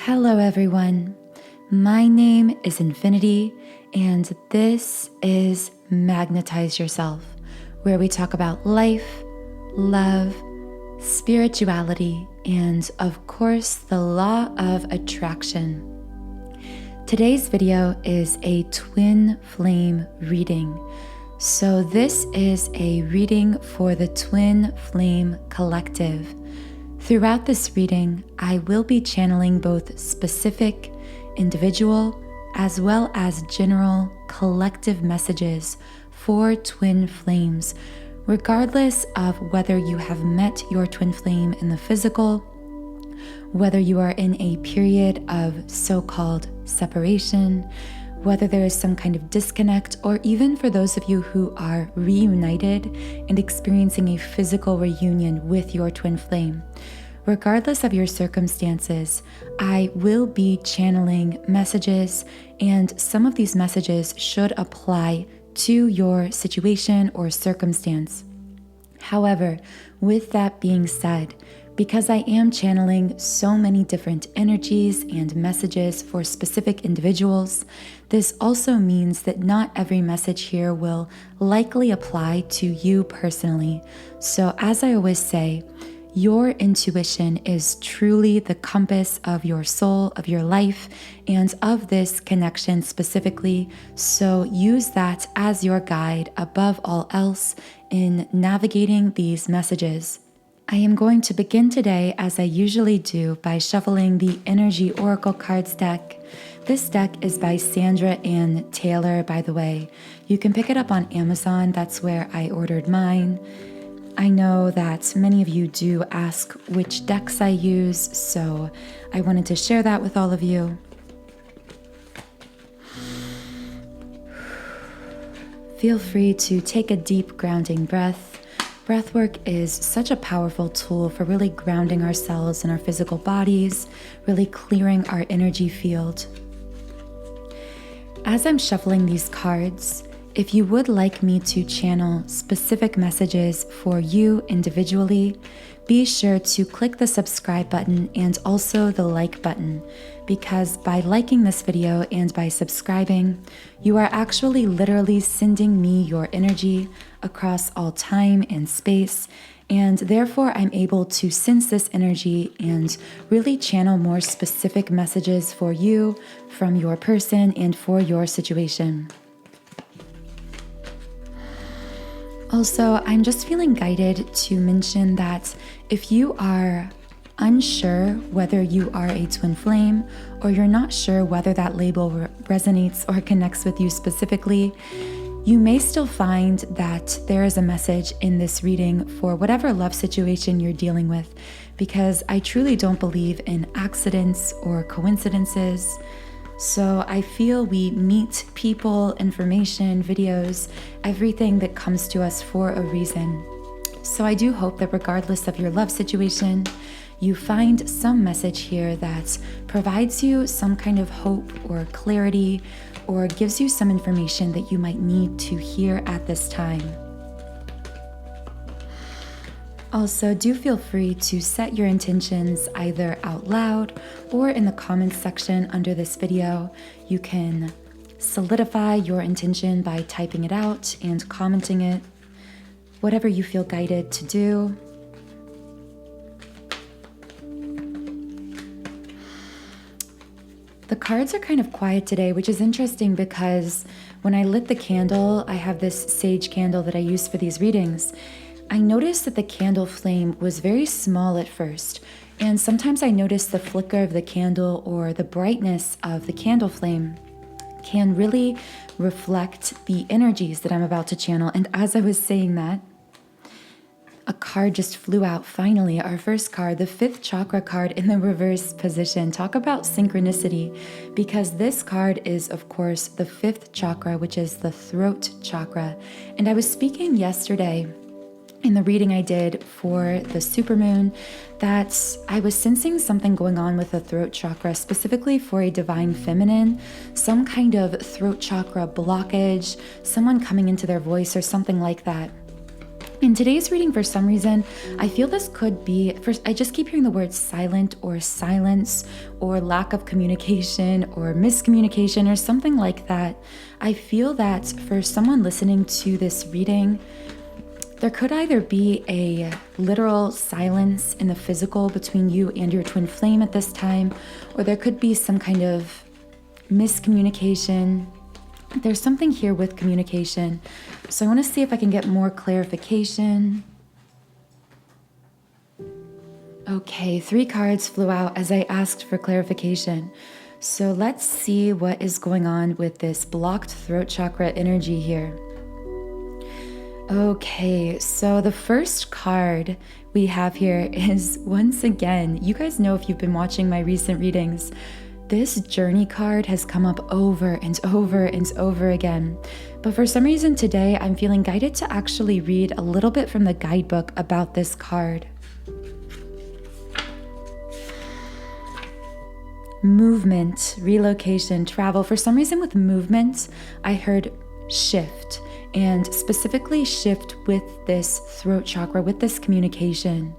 Hello everyone, my name is Infinity and this is Magnetize Yourself, where we talk about life, love, spirituality, and of course the law of attraction. Today's video is a twin flame reading. So this is a reading for the Twin Flame Collective. Throughout this reading, I will be channeling both specific, individual, as well as general, collective messages for twin flames, regardless of whether you have met your twin flame in the physical, whether you are in a period of so-called separation, whether there is some kind of disconnect, or even for those of you who are reunited and experiencing a physical reunion with your twin flame. Regardless of your circumstances, I will be channeling messages, and some of these messages should apply to your situation or circumstance. However, with that being said, because I am channeling so many different energies and messages for specific individuals, this also means that not every message here will likely apply to you personally. So as I always say, your intuition is truly the compass of your soul, of your life, and of this connection specifically. So use that as your guide above all else in navigating these messages. I am going to begin today, as I usually do, by shuffling the Energy Oracle Cards deck. This deck is by Sandra Ann Taylor, by the way. You can pick it up on Amazon. That's where I ordered mine. I know that many of you do ask which decks I use, so I wanted to share that with all of you. Feel free to take a deep grounding breath. Breathwork is such a powerful tool for really grounding ourselves in our physical bodies, really clearing our energy field. As I'm shuffling these cards, if you would like me to channel specific messages for you individually, be sure to click the subscribe button and also the like button, because by liking this video and by subscribing, you are actually literally sending me your energy across all time and space, and therefore I'm able to sense this energy and really channel more specific messages for you, from your person, and for your situation. Also, I'm just feeling guided to mention that if you are unsure whether you are a twin flame, or you're not sure whether that label resonates or connects with you specifically, you may still find that there is a message in this reading for whatever love situation you're dealing with, because I truly don't believe in accidents or coincidences. So I feel we meet people, information, videos, everything that comes to us for a reason. So I do hope that regardless of your love situation, you find some message here that provides you some kind of hope or clarity, or gives you some information that you might need to hear at this time. Also, do feel free to set your intentions either out loud or in the comments section under this video. You can solidify your intention by typing it out and commenting it, whatever you feel guided to do. The cards are kind of quiet today, which is interesting because when I lit the candle, I have this sage candle that I use for these readings. I noticed that the candle flame was very small at first, and sometimes I notice the flicker of the candle or the brightness of the candle flame can really reflect the energies that I'm about to channel. And as I was saying that, a card just flew out finally, our first card, the 5th chakra card in the reverse position. Talk about synchronicity, because this card is, of course, the 5th chakra, which is the throat chakra. And I was speaking yesterday in the reading I did for the supermoon that I was sensing something going on with the throat chakra, specifically for a divine feminine, some kind of throat chakra blockage, someone coming into their voice or something like that. In today's reading, for some reason, I feel this could be, first, I just keep hearing the word silent or silence or lack of communication or miscommunication or something like that. I feel that for someone listening to this reading, there could either be a literal silence in the physical between you and your twin flame at this time, or there could be some kind of miscommunication. There's something here with communication. So I want to see if I can get more clarification. Okay, 3 cards flew out as I asked for clarification. So let's see what is going on with this blocked throat chakra energy here. Okay, so the first card we have here is, once again, you guys know if you've been watching my recent readings, this journey card has come up over and over and over again. But for some reason today, I'm feeling guided to actually read a little bit from the guidebook about this card. Movement, relocation, travel. For some reason with movement, I heard shift, and specifically shift with this throat chakra, with this communication.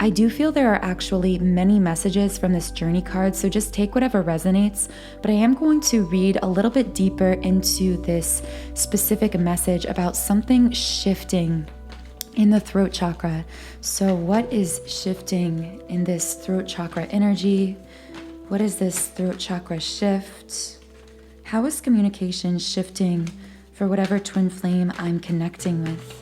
I do feel there are actually many messages from this journey card, so just take whatever resonates, but I am going to read a little bit deeper into this specific message about something shifting in the throat chakra. So what is shifting in this throat chakra energy? What is this throat chakra shift? How is communication shifting for whatever twin flame I'm connecting with?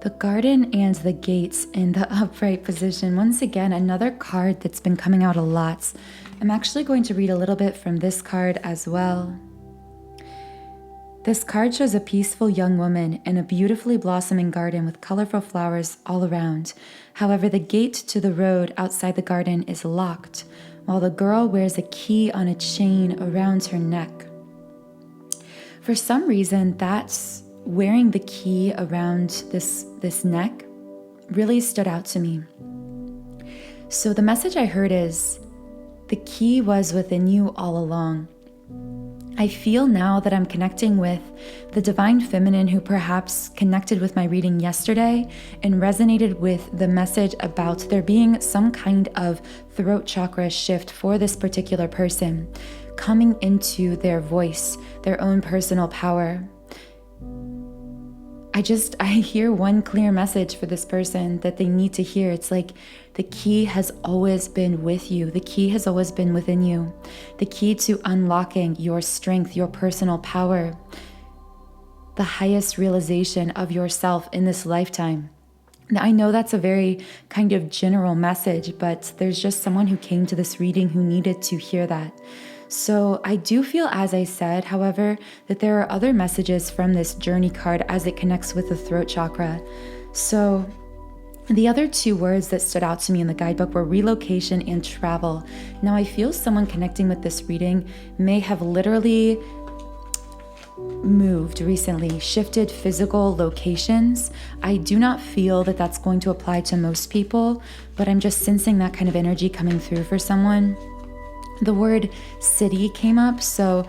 The garden and the gates in the upright position. Once again, another card that's been coming out a lot. I'm actually going to read a little bit from this card as well. This card shows a peaceful young woman in a beautifully blossoming garden with colorful flowers all around. However, the gate to the road outside the garden is locked, while the girl wears a key on a chain around her neck. For some reason, that's wearing the key around this neck really stood out to me. So the message I heard is, the key was within you all along. I feel now that I'm connecting with the divine feminine who perhaps connected with my reading yesterday and resonated with the message about there being some kind of throat chakra shift for this particular person, coming into their voice, their own personal power. I hear one clear message for this person that they need to hear. It's like the key has always been with you. The key has always been within you. The key to unlocking your strength, your personal power, the highest realization of yourself in this lifetime. Now, I know that's a very kind of general message, but there's just someone who came to this reading who needed to hear that. So I do feel, as I said, however, that there are other messages from this journey card as it connects with the throat chakra. So the other 2 words that stood out to me in the guidebook were relocation and travel. Now I feel someone connecting with this reading may have literally moved recently, shifted physical locations. I do not feel that that's going to apply to most people, but I'm just sensing that kind of energy coming through for someone. The word city came up, so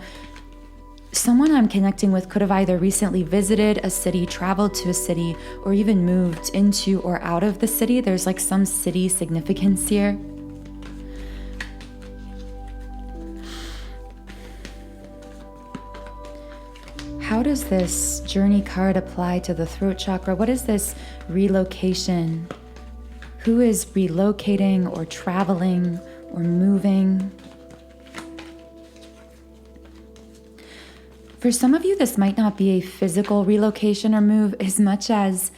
someone I'm connecting with could have either recently visited a city, traveled to a city, or even moved into or out of the city. There's like some city significance here. How does this journey card apply to the throat chakra? What is this relocation? Who is relocating or traveling or moving? For some of you, this might not be a physical relocation or move as much as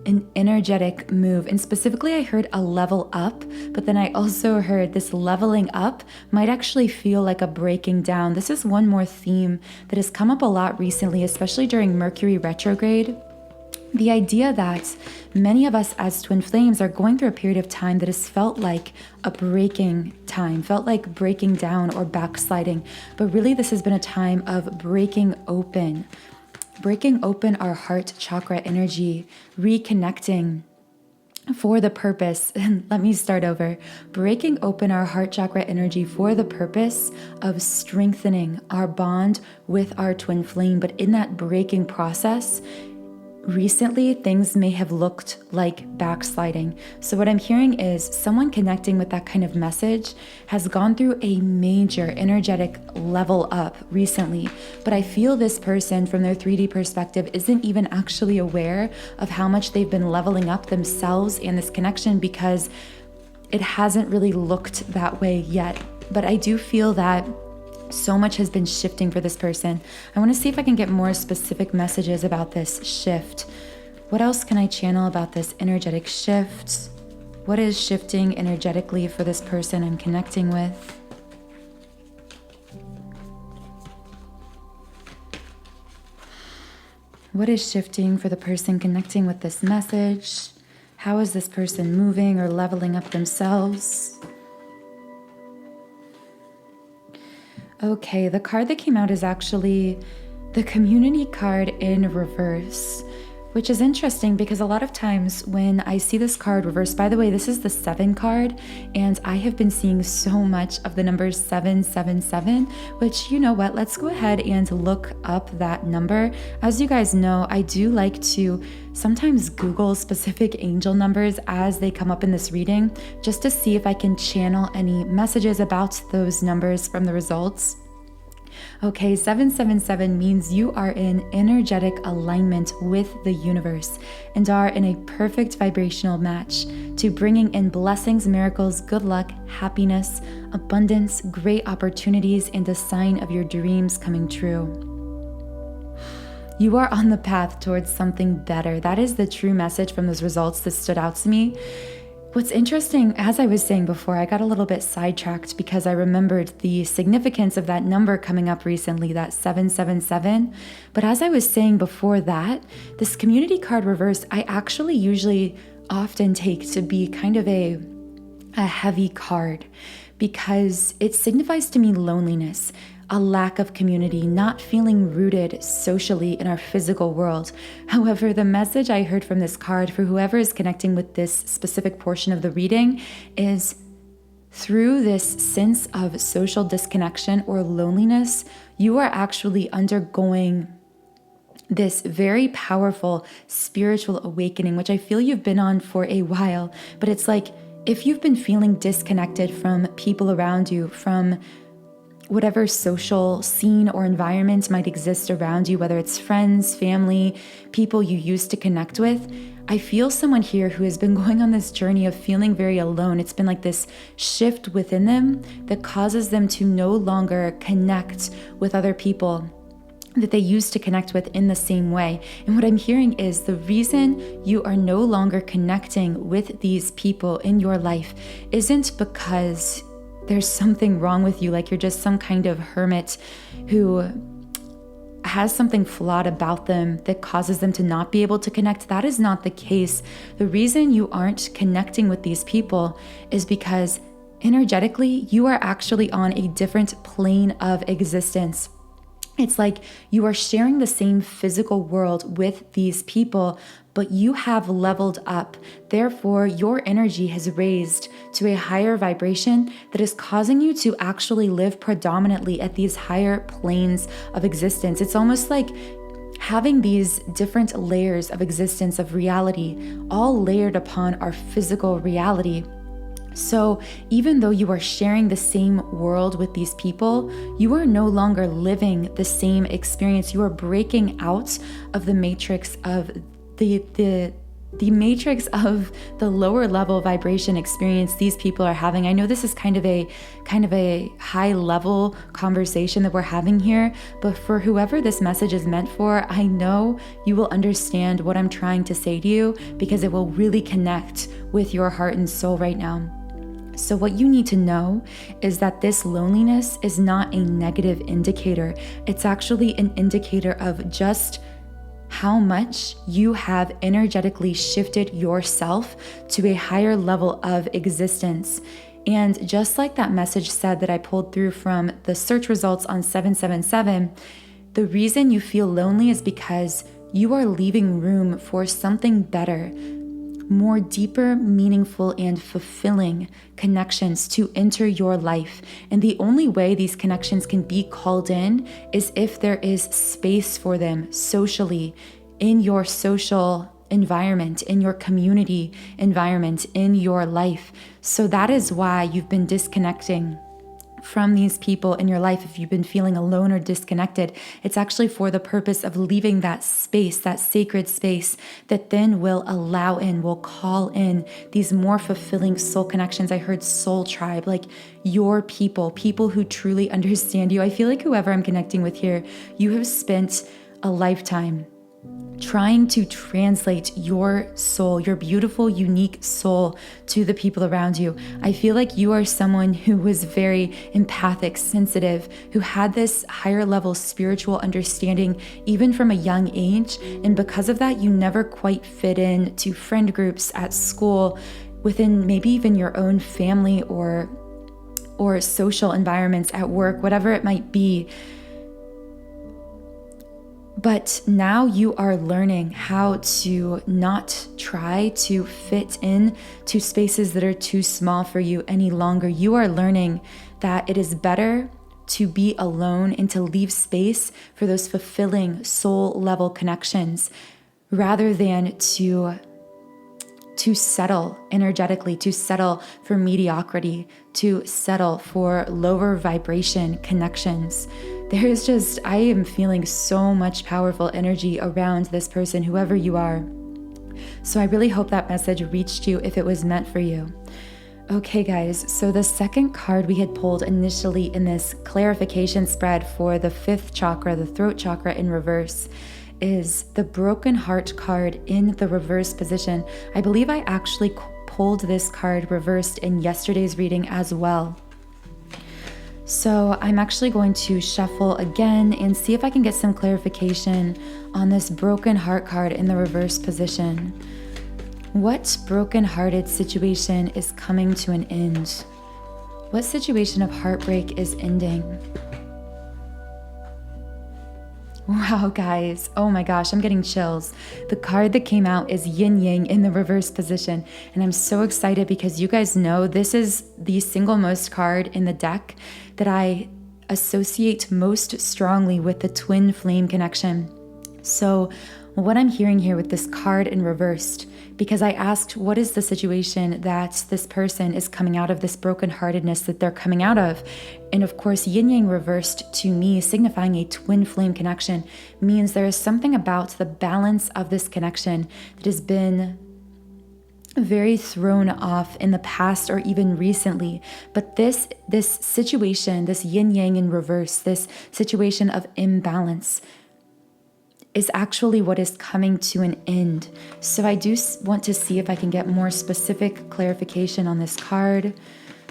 an energetic move. And specifically, I heard a level up, but then I also heard this leveling up might actually feel like a breaking down. This is one more theme that has come up a lot recently, especially during Mercury retrograde. The idea that many of us as twin flames are going through a period of time that has felt like a breaking time, felt like breaking down or backsliding. But really, this has been a time of breaking open our heart chakra energy, reconnecting for the purpose, and let me start over, breaking open our heart chakra energy for the purpose of strengthening our bond with our twin flame. But in that breaking process, recently, things may have looked like backsliding. So what I'm hearing is someone connecting with that kind of message has gone through a major energetic level up recently. But I feel this person from their 3D perspective isn't even actually aware of how much they've been leveling up themselves and this connection, because it hasn't really looked that way yet. But I do feel that so much has been shifting for this person. I want to see if I can get more specific messages about this shift. What else can I channel about this energetic shift? What is shifting energetically for this person I'm connecting with? What is shifting for the person connecting with this message? How is this person moving or leveling up themselves? Okay, the card that came out is actually the community card in reverse, which is interesting because a lot of times when I see this card reversed, by the way, this is the 7 card, and I have been seeing so much of the numbers 777, which, you know what, let's go ahead and look up that number. As you guys know, I do like to sometimes Google specific angel numbers as they come up in this reading, just to see if I can channel any messages about those numbers from the results. Okay, 777 means you are in energetic alignment with the universe and are in a perfect vibrational match to bringing in blessings, miracles, good luck, happiness, abundance, great opportunities, and a sign of your dreams coming true. You are on the path towards something better. That is the true message from those results that stood out to me. What's interesting, as I was saying before, I got a little bit sidetracked because I remembered the significance of that number coming up recently, that 777. But as I was saying before that, this community card reversed, I actually usually often take to be kind of a heavy card, because it signifies to me loneliness, a lack of community, not feeling rooted socially in our physical world. However, the message I heard from this card for whoever is connecting with this specific portion of the reading is, through this sense of social disconnection or loneliness, you are actually undergoing this very powerful spiritual awakening, which I feel you've been on for a while. But it's like, if you've been feeling disconnected from people around you, from whatever social scene or environment might exist around you, whether it's friends, family, people you used to connect with, I feel someone here who has been going on this journey of feeling very alone. It's been like this shift within them that causes them to no longer connect with other people that they used to connect with in the same way. And what I'm hearing is the reason you are no longer connecting with these people in your life isn't because there's something wrong with you, like you're just some kind of hermit who has something flawed about them that causes them to not be able to connect. That is not the case. The reason you aren't connecting with these people is because energetically, you are actually on a different plane of existence. It's like you are sharing the same physical world with these people, but you have leveled up. Therefore, your energy has raised to a higher vibration that is causing you to actually live predominantly at these higher planes of existence. It's almost like having these different layers of existence, of reality, all layered upon our physical reality. So even though you are sharing the same world with these people, you are no longer living the same experience. You are breaking out of the matrix of the matrix of the lower level vibration experience these people are having. I know this is kind of a high level conversation that we're having here, but for whoever this message is meant for, I know you will understand what I'm trying to say to you, because it will really connect with your heart and soul right now. So what you need to know is that this loneliness is not a negative indicator. It's actually an indicator of just how much you have energetically shifted yourself to a higher level of existence. And just like that message said that I pulled through from the search results on 777, the reason you feel lonely is because you are leaving room for something better. more deeper, meaningful, and fulfilling connections to enter your life. And the only way these connections can be called in is if there is space for them socially, in your social environment, in your community environment, in your life. So that is why you've been disconnecting from these people in your life. If you've been feeling alone or disconnected, it's actually for the purpose of leaving that space, that sacred space that then will allow in, will call in these more fulfilling soul connections. I heard soul tribe, like your people who truly understand you. I feel like whoever I'm connecting with here, you have spent a lifetime trying to translate your soul, your beautiful, unique soul to the people around you. I feel like you are someone who was very empathic, sensitive, who had this higher level spiritual understanding even from a young age. And because of that, you never quite fit in to friend groups at school, within maybe even your own family or social environments at work, whatever it might be. But now you are learning how to not try to fit in to spaces that are too small for you any longer. You are learning that it is better to be alone and to leave space for those fulfilling soul level connections rather than to settle energetically, to settle for mediocrity, to settle for lower vibration connections. I am feeling so much powerful energy around this person, whoever you are. So I really hope that message reached you if it was meant for you. Okay, guys, so the second card we had pulled initially in this clarification spread for the fifth chakra, the throat chakra in reverse, is the broken heart card in the reverse position. I believe I actually pulled this card reversed in yesterday's reading as well. So I'm actually going to shuffle again and see if I can get some clarification on this broken heart card in the reverse position. What broken-hearted situation is coming to an end? What situation of heartbreak is ending? Wow, guys. Oh my gosh, I'm getting chills. The card that came out is Yin Yang in the reverse position. And I'm so excited because you guys know this is the single most card in the deck that I associate most strongly with the twin flame connection. So what I'm hearing here with this card in reversed, because I asked, what is the situation that this person is coming out of, this brokenheartedness that they're coming out of? And of course, yin yang reversed to me, signifying a twin flame connection, means there is something about the balance of this connection that has been very thrown off in the past or even recently. But this situation, this yin yang in reverse, this situation of imbalance, is actually what is coming to an end. So I do want to see if I can get more specific clarification on this card.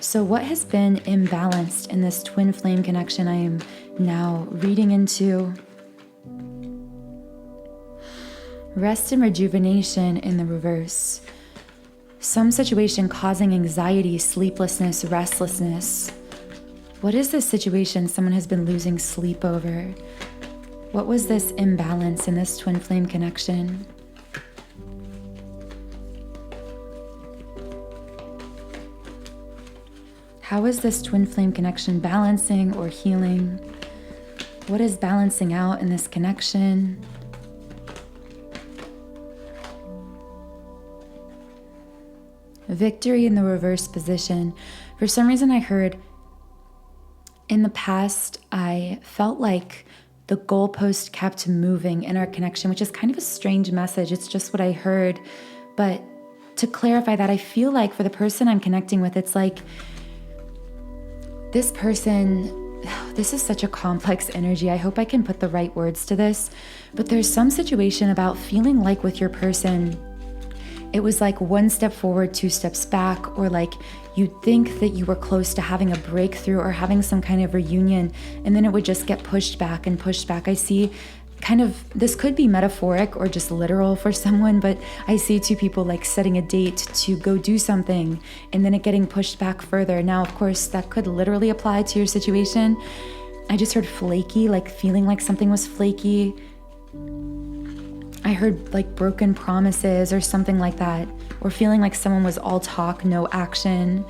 So what has been imbalanced in this twin flame connection I am now reading into? Rest and rejuvenation in the reverse. Some situation causing anxiety, sleeplessness, restlessness. What is this situation someone has been losing sleep over? What was this imbalance in this twin flame connection? How is this twin flame connection balancing or healing? What is balancing out in this connection? Victory in the reverse position. For some reason I heard in the past, I felt like the goalpost kept moving in our connection, which is kind of a strange message. It's just what I heard. But to clarify that, I feel like for the person I'm connecting with, it's like this person, this is such a complex energy. I hope I can put the right words to this. But there's some situation about feeling like with your person, it was like one step forward, two steps back, or like you'd think that you were close to having a breakthrough or having some kind of reunion, and then it would just get pushed back and pushed back. I see kind of, this could be metaphoric or just literal for someone, but I see two people like setting a date to go do something and then it getting pushed back further. Now, of course, that could literally apply to your situation. I just heard flaky, like feeling like something was flaky. I heard like broken promises or something like that. or feeling like someone was all talk, no action.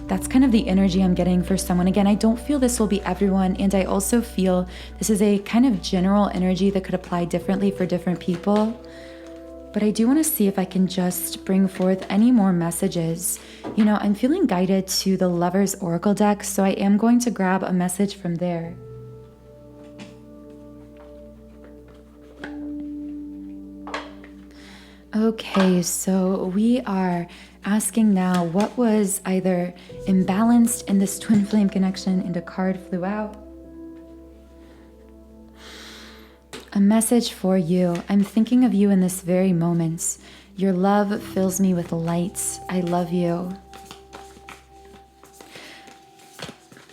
That's kind of the energy I'm getting for someone. Again, I don't feel this will be everyone, and I also feel this is a kind of general energy that could apply differently for different people. But I do want to see if I can just bring forth any more messages. You know, I'm feeling guided to the Lover's Oracle deck, so I am going to grab a message from there. Okay, so we are asking now what was either imbalanced in this twin flame connection, and a card flew out. A message for you. I'm thinking of you in this very moment. Your love fills me with light. I love you.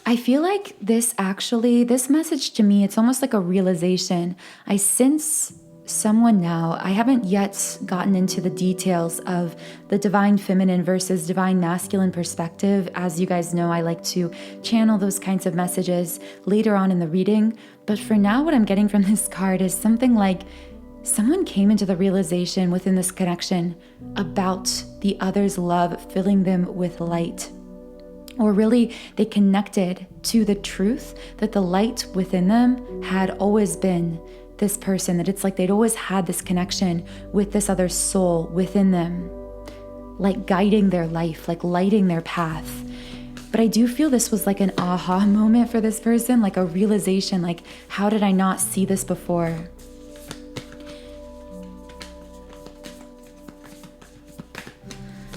I feel like this message to me, it's almost like a realization. I sense someone now. I haven't yet gotten into the details of the divine feminine versus divine masculine perspective. As you guys know, I like to channel those kinds of messages later on in the reading. But for now, what I'm getting from this card is something like someone came into the realization within this connection about the other's love filling them with light. Or really, they connected to the truth that the light within them had always been this person, that it's like they'd always had this connection with this other soul within them, like guiding their life, like lighting their path. But I do feel this was like an aha moment for this person, like a realization, like, how did I not see this before?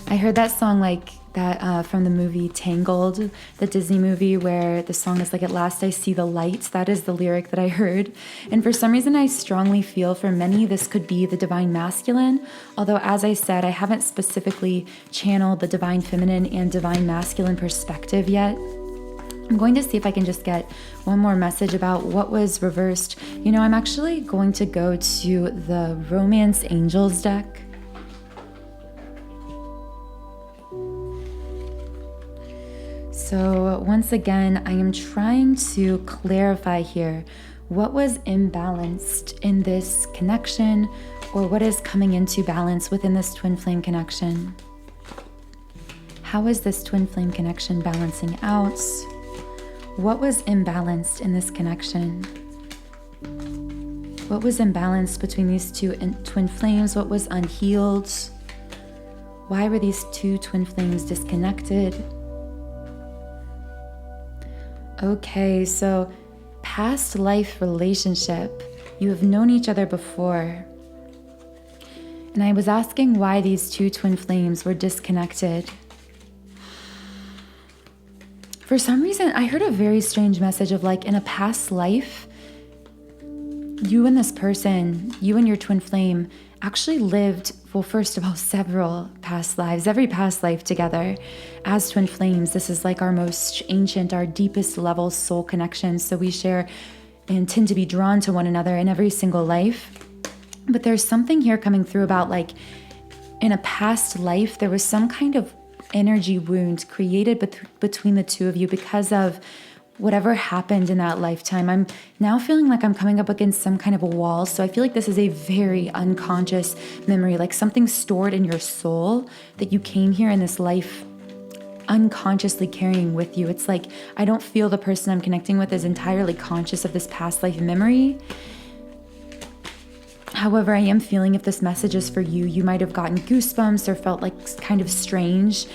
I heard that song like that from the movie Tangled, the Disney movie, where the song is like, "At last I see the light." That is the lyric that I heard. And for some reason, I strongly feel for many, this could be the divine masculine. Although, as I said, I haven't specifically channeled the divine feminine and divine masculine perspective yet. I'm going to see if I can just get one more message about what was reversed. You know, I'm actually going to go to the Romance Angels deck. So once again, I am trying to clarify here what was imbalanced in this connection, or what is coming into balance within this twin flame connection. How is this twin flame connection balancing out? What was imbalanced in this connection? What was imbalanced between these two twin flames? What was unhealed? Why were these two twin flames disconnected? Okay, so past life relationship. You have known each other before. And I was asking why these two twin flames were disconnected. For some reason, I heard a very strange message of like, in a past life, you and this person, you and your twin flame actually lived, well, first of all, several past lives, every past life together as twin flames. This is like our most ancient, our deepest level soul connection. So we share and tend to be drawn to one another in every single life. But there's something here coming through about like, in a past life, there was some kind of energy wound created between the two of you because of whatever happened in that lifetime. I'm now feeling like I'm coming up against some kind of a wall. So I feel like this is a very unconscious memory, like something stored in your soul that you came here in this life unconsciously carrying with you. It's like, I don't feel the person I'm connecting with is entirely conscious of this past life memory. However, I am feeling if this message is for you, you might have gotten goosebumps or felt like kind of strange.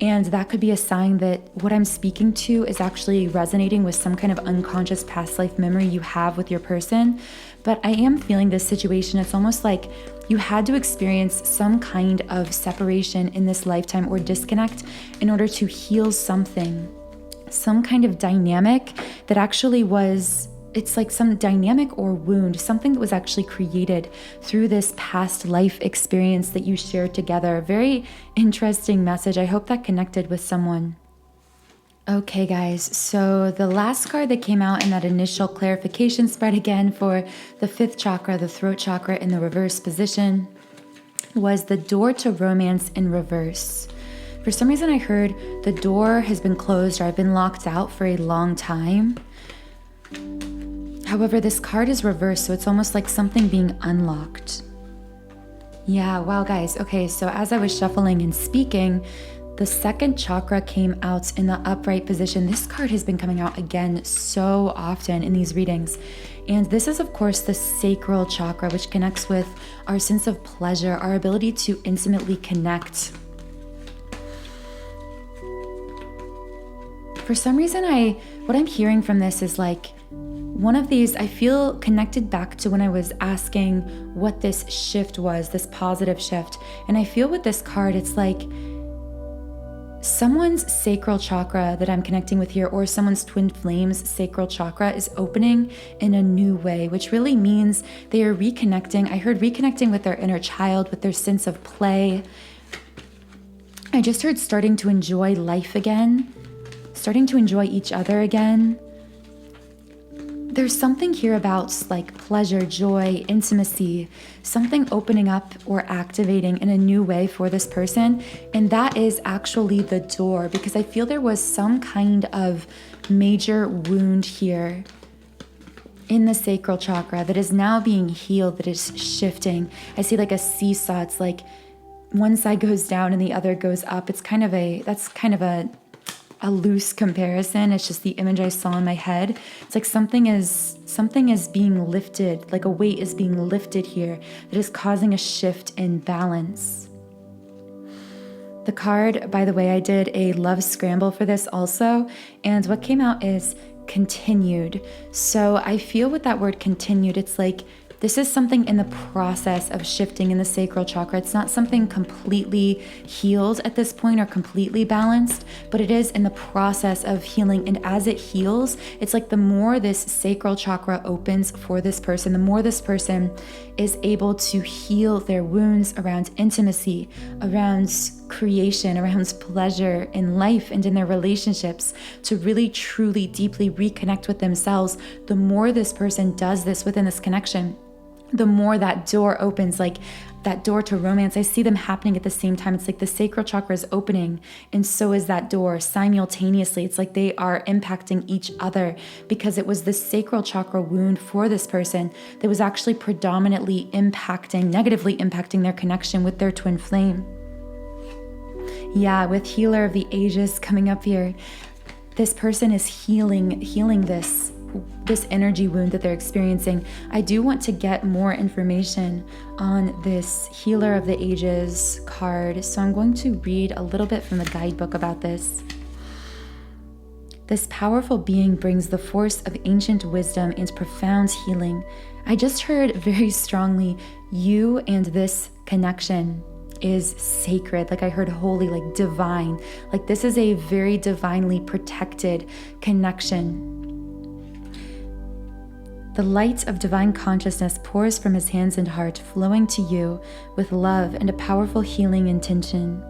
And that could be a sign that what I'm speaking to is actually resonating with some kind of unconscious past life memory you have with your person. But I am feeling this situation. It's almost like you had to experience some kind of separation in this lifetime or disconnect in order to heal something, some kind of dynamic that actually was, it's like some dynamic or wound, something that was actually created through this past life experience that you shared together. Very interesting message. I hope that connected with someone. Okay, guys, so the last card that came out in that initial clarification spread again for the fifth chakra, the throat chakra in the reverse position, was the door to romance in reverse. For some reason, I heard the door has been closed or I've been locked out for a long time. However, this card is reversed, so it's almost like something being unlocked. Yeah, wow, guys. Okay, so as I was shuffling and speaking, the second chakra came out in the upright position. This card has been coming out again so often in these readings. And this is, of course, the sacral chakra, which connects with our sense of pleasure, our ability to intimately connect. For some reason, what I'm hearing from this is like one of these, I feel connected back to when I was asking what this shift was, this positive shift. And I feel with this card, it's like someone's sacral chakra that I'm connecting with here, or someone's twin flames sacral chakra, is opening in a new way, which really means they are reconnecting. I heard reconnecting with their inner child, with their sense of play. I just heard starting to enjoy life again, starting to enjoy each other again. There's something here about like pleasure, joy, intimacy, something opening up or activating in a new way for this person. And that is actually the door, because I feel there was some kind of major wound here in the sacral chakra that is now being healed, that is shifting. I see like a seesaw. It's like one side goes down and the other goes up. That's kind of a loose comparison. It's just the image I saw in my head. It's like something is being lifted, like a weight is being lifted here that is causing a shift in balance. The card, by the way, I did a love scramble for this also, and what came out is continued. So I feel with that word continued, it's like this is something in the process of shifting in the sacral chakra. It's not something completely healed at this point or completely balanced, but it is in the process of healing. And as it heals, it's like the more this sacral chakra opens for this person, the more this person is able to heal their wounds around intimacy, around creation, around pleasure in life and in their relationships, to really, truly, deeply reconnect with themselves. The more this person does this within this connection, the more that door opens, like that door to romance. I see them happening at the same time. It's like the sacral chakra is opening, and so is that door simultaneously. It's like they are impacting each other, because it was the sacral chakra wound for this person that was actually predominantly negatively impacting their connection with their twin flame. Yeah, with Healer of the Ages coming up here, this person is healing this energy wound that they're experiencing. I do want to get more information on this Healer of the Ages card, so I'm going to read a little bit from the guidebook about this. This powerful being brings the force of ancient wisdom and profound healing. I just heard very strongly, you and this connection is sacred. Like I heard holy, like divine. Like this is a very divinely protected connection. The light of divine consciousness pours from his hands and heart, flowing to you with love and a powerful healing intention.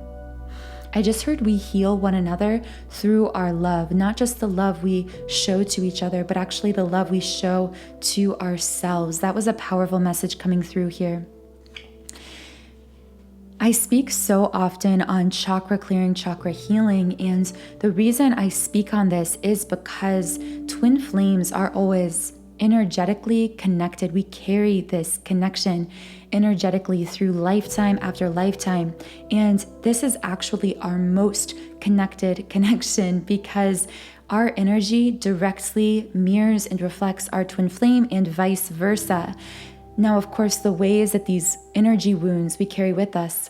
I just heard we heal one another through our love, not just the love we show to each other, but actually the love we show to ourselves. That was a powerful message coming through here. I speak so often on chakra clearing, chakra healing, and the reason I speak on this is because twin flames are always energetically connected. We carry this connection energetically through lifetime after lifetime. And this is actually our most connected connection, because our energy directly mirrors and reflects our twin flame and vice versa. Now, of course, the ways that these energy wounds we carry with us,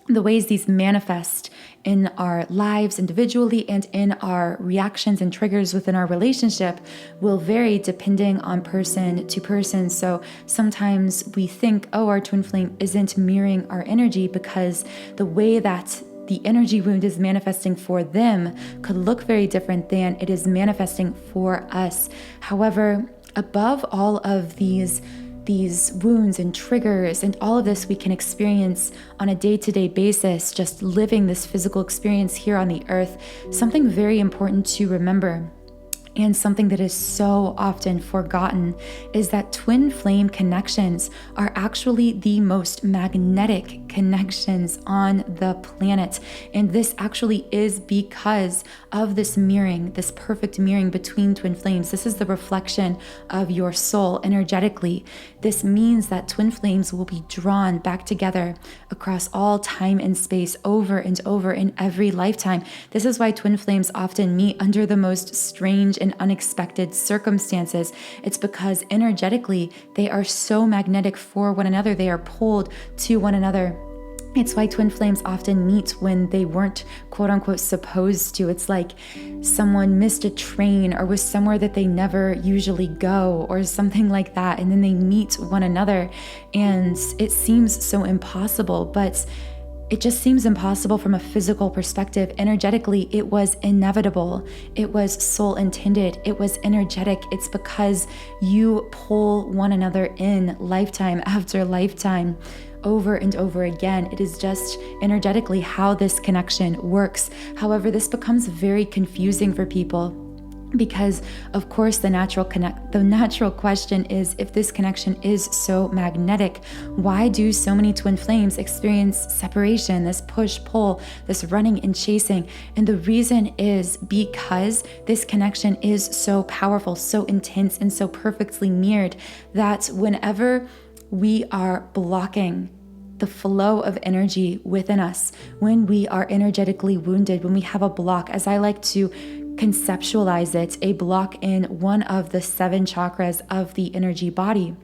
the ways these manifest in our lives individually and in our reactions and triggers within our relationship will vary depending on person to person. So sometimes we think, oh, our twin flame isn't mirroring our energy, because the way that the energy wound is manifesting for them could look very different than it is manifesting for us. However, above all of these wounds and triggers and all of this we can experience on a day-to-day basis, just living this physical experience here on the earth, something very important to remember And something that is so often forgotten is that twin flame connections are actually the most magnetic connections on the planet. And this actually is because of this mirroring, this perfect mirroring between twin flames. This is the reflection of your soul energetically. This means that twin flames will be drawn back together across all time and space over and over in every lifetime. This is why twin flames often meet under the most strange and unexpected circumstances. It's because energetically, they are so magnetic for one another. They are pulled to one another. It's why twin flames often meet when they weren't quote unquote supposed to. It's like someone missed a train or was somewhere that they never usually go or something like that. And then they meet one another and it seems so impossible, but it just seems impossible from a physical perspective. Energetically, it was inevitable. It was soul intended. It was energetic. It's because you pull one another in lifetime after lifetime, over and over again. It is just energetically how this connection works. However, this becomes very confusing for people because, of course, the natural question is, if this connection is so magnetic, why do so many twin flames experience separation, this push-pull, this running and chasing? And the reason is because this connection is so powerful, so intense, and so perfectly mirrored that whenever we are blocking the flow of energy within us, when we are energetically wounded, when we have a block, as I like to conceptualize it, a block in one of the 7 chakras of the energy body.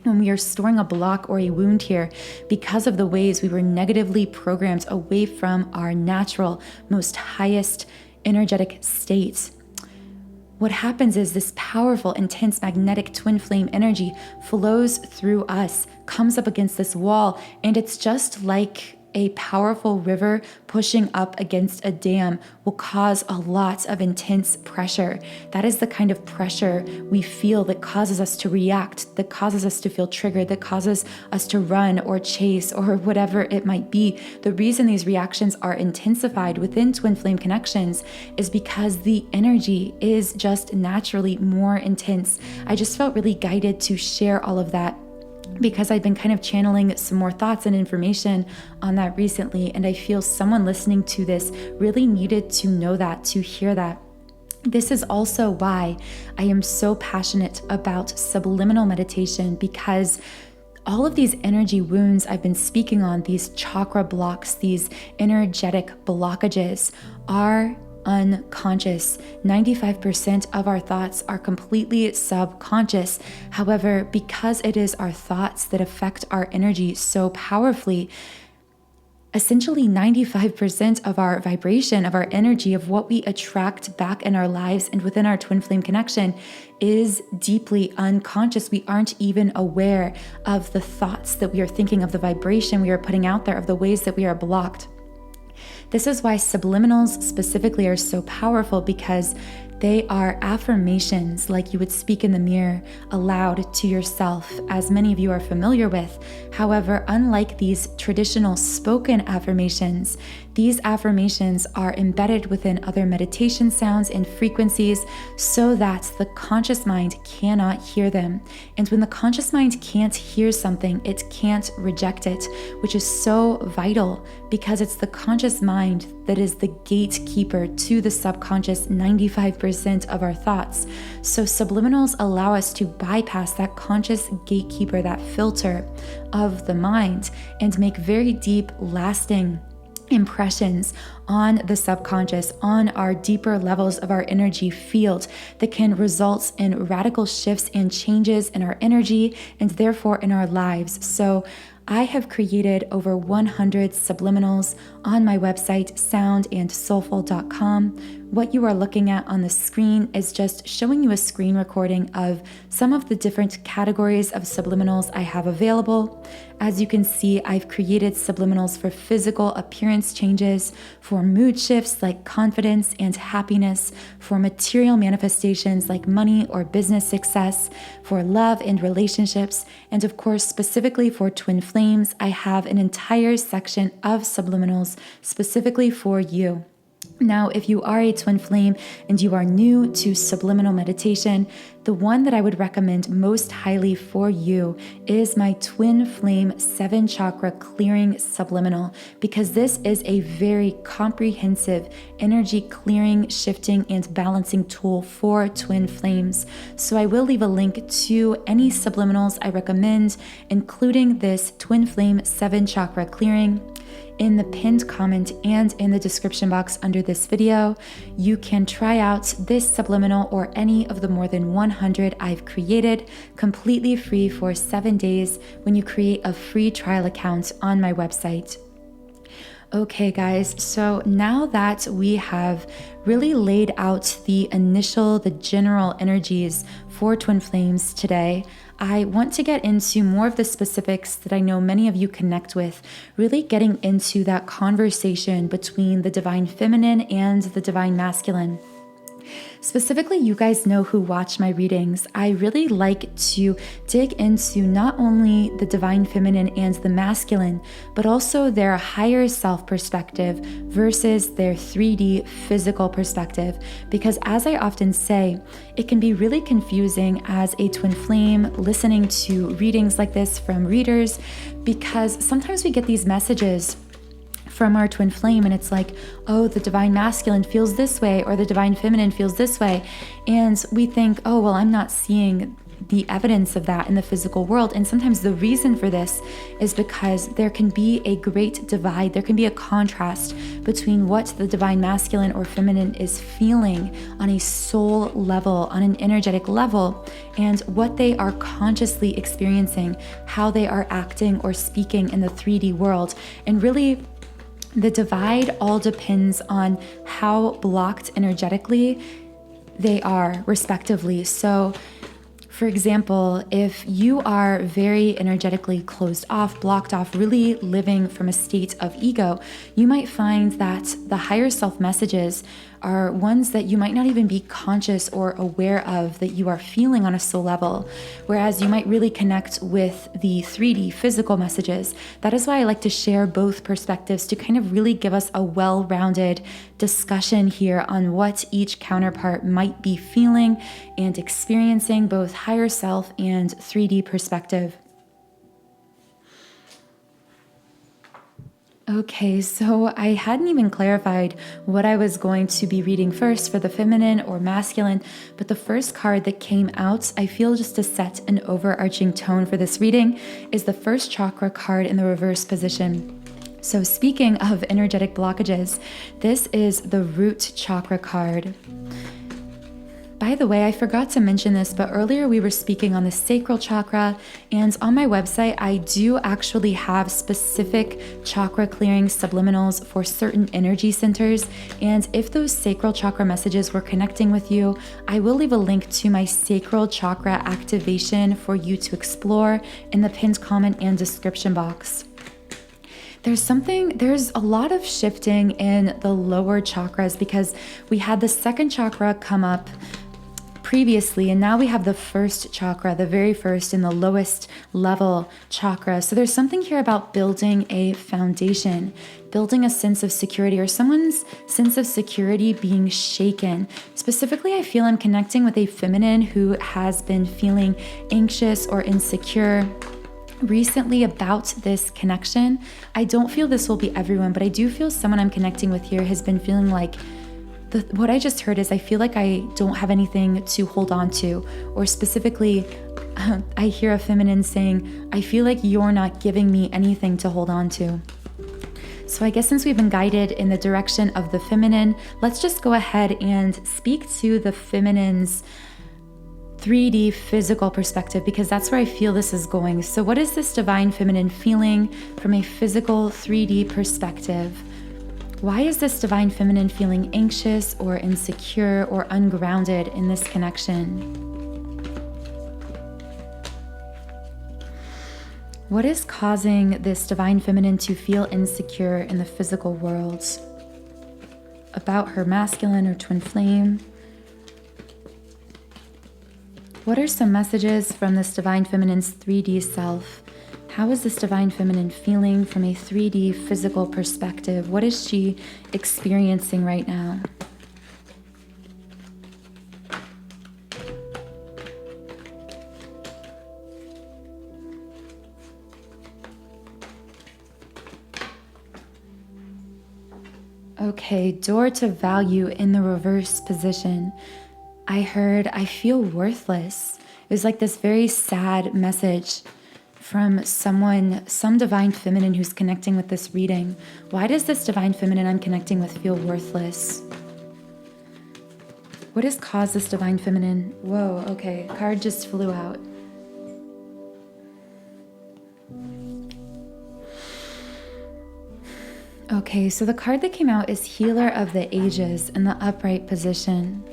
When we are storing a block or a wound here because of the ways we were negatively programmed away from our natural, most highest energetic state, what happens is this powerful, intense, magnetic twin flame energy flows through us, comes up against this wall, and it's just like a powerful river pushing up against a dam will cause a lot of intense pressure. That is the kind of pressure we feel that causes us to react, that causes us to feel triggered, that causes us to run or chase or whatever it might be. The reason these reactions are intensified within twin flame connections is because the energy is just naturally more intense. I just felt really guided to share all of that because I've been kind of channeling some more thoughts and information on that recently, and I feel someone listening to this really needed to know that, to hear that. This is also why I am so passionate about subliminal meditation, because all of these energy wounds I've been speaking on, these chakra blocks, these energetic blockages, are unconscious. 95% of our thoughts are completely subconscious. However, because it is our thoughts that affect our energy so powerfully, essentially 95% of our vibration, of our energy, of what we attract back in our lives and within our twin flame connection is deeply unconscious. We aren't even aware of the thoughts that we are thinking, of the vibration we are putting out there, of the ways that we are blocked. This is why subliminals specifically are so powerful, because they are affirmations like you would speak in the mirror aloud to yourself, as many of you are familiar with. However, unlike these traditional spoken affirmations, these affirmations are embedded within other meditation sounds and frequencies so that the conscious mind cannot hear them. And when the conscious mind can't hear something, it can't reject it, which is so vital because it's the conscious mind that is the gatekeeper to the subconscious 95% of our thoughts. So subliminals allow us to bypass that conscious gatekeeper, that filter of the mind, and make very deep, lasting impressions on the subconscious, on our deeper levels of our energy field that can result in radical shifts and changes in our energy and therefore in our lives. So I have created over 100 subliminals on my website, soundandsoulful.com. What you are looking at on the screen is just showing you a screen recording of some of the different categories of subliminals I have available. As you can see, I've created subliminals for physical appearance changes, for mood shifts like confidence and happiness, for material manifestations like money or business success, for love and relationships, and of course, specifically for twin flames, I have an entire section of subliminals specifically for you. Now, if you are a twin flame and you are new to subliminal meditation, the one that I would recommend most highly for you is my Twin Flame 7 Chakra Clearing Subliminal, because this is a very comprehensive energy clearing, shifting, and balancing tool for twin flames. So I will leave a link to any subliminals I recommend, including this Twin Flame 7 Chakra Clearing, in the pinned comment and in the description box under this video. You can try out this subliminal or any of the more than 100 I've created completely free for 7 days when you create a free trial account on my website. Okay guys, so now that we have really laid out the general energies for twin flames today, I want to get into more of the specifics that I know many of you connect with, really getting into that conversation between the divine feminine and the divine masculine. Specifically, you guys know who watch my readings, I really like to dig into not only the divine feminine and the masculine, but also their higher self perspective versus their 3D physical perspective. Because as I often say, it can be really confusing as a twin flame listening to readings like this from readers, because sometimes we get these messages from our twin flame and it's like, oh, the divine masculine feels this way or the divine feminine feels this way. And we think, oh, well, I'm not seeing the evidence of that in the physical world. And sometimes the reason for this is because there can be a great divide. There can be a contrast between what the divine masculine or feminine is feeling on a soul level, on an energetic level, and what they are consciously experiencing, how they are acting or speaking in the 3D world. And really, the divide all depends on how blocked energetically they are, respectively. So, for example, if you are very energetically closed off, blocked off, really living from a state of ego, you might find that the higher self messages are ones that you might not even be conscious or aware of that you are feeling on a soul level, whereas you might really connect with the 3D physical messages. That is why I like to share both perspectives to kind of really give us a well-rounded discussion here on what each counterpart might be feeling and experiencing, both higher self and 3D perspective. Okay, so I hadn't even clarified what I was going to be reading first for the feminine or masculine, but the first card that came out, I feel just to set an overarching tone for this reading, is the first chakra card in the reverse position. So speaking of energetic blockages, this is the root chakra card. By the way, I forgot to mention this, but earlier we were speaking on the sacral chakra, and on my website, I do actually have specific chakra clearing subliminals for certain energy centers. And if those sacral chakra messages were connecting with you, I will leave a link to my sacral chakra activation for you to explore in the pinned comment and description box. There's a lot of shifting in the lower chakras because we had the second chakra come up previously, and now we have the first chakra, the very first and the lowest level chakra. So there's something here about building a foundation, building a sense of security, or someone's sense of security being shaken. Specifically, I feel I'm connecting with a feminine who has been feeling anxious or insecure recently about this connection. I don't feel this will be everyone, but I do feel someone I'm connecting with here has been feeling like what I just heard is I feel like I don't have anything to hold on to, or specifically, I hear a feminine saying, I feel like you're not giving me anything to hold on to. So I guess since we've been guided in the direction of the feminine, let's just go ahead and speak to the feminine's 3D physical perspective, because that's where I feel this is going. So what is this divine feminine feeling from a physical 3D perspective? Why is this divine feminine feeling anxious or insecure or ungrounded in this connection? What is causing this divine feminine to feel insecure in the physical world? About her masculine or twin flame? What are some messages from this divine feminine's 3D self? How is this divine feminine feeling from a 3D physical perspective? What is she experiencing right now? Okay, door to value in the reverse position. I heard, I feel worthless. It was like this very sad message from someone, some divine feminine who's connecting with this reading. Why does this divine feminine I'm connecting with feel worthless? What has caused this divine feminine? Whoa, okay, card just flew out. Okay, so the card that came out is Healer of the Ages in the upright position.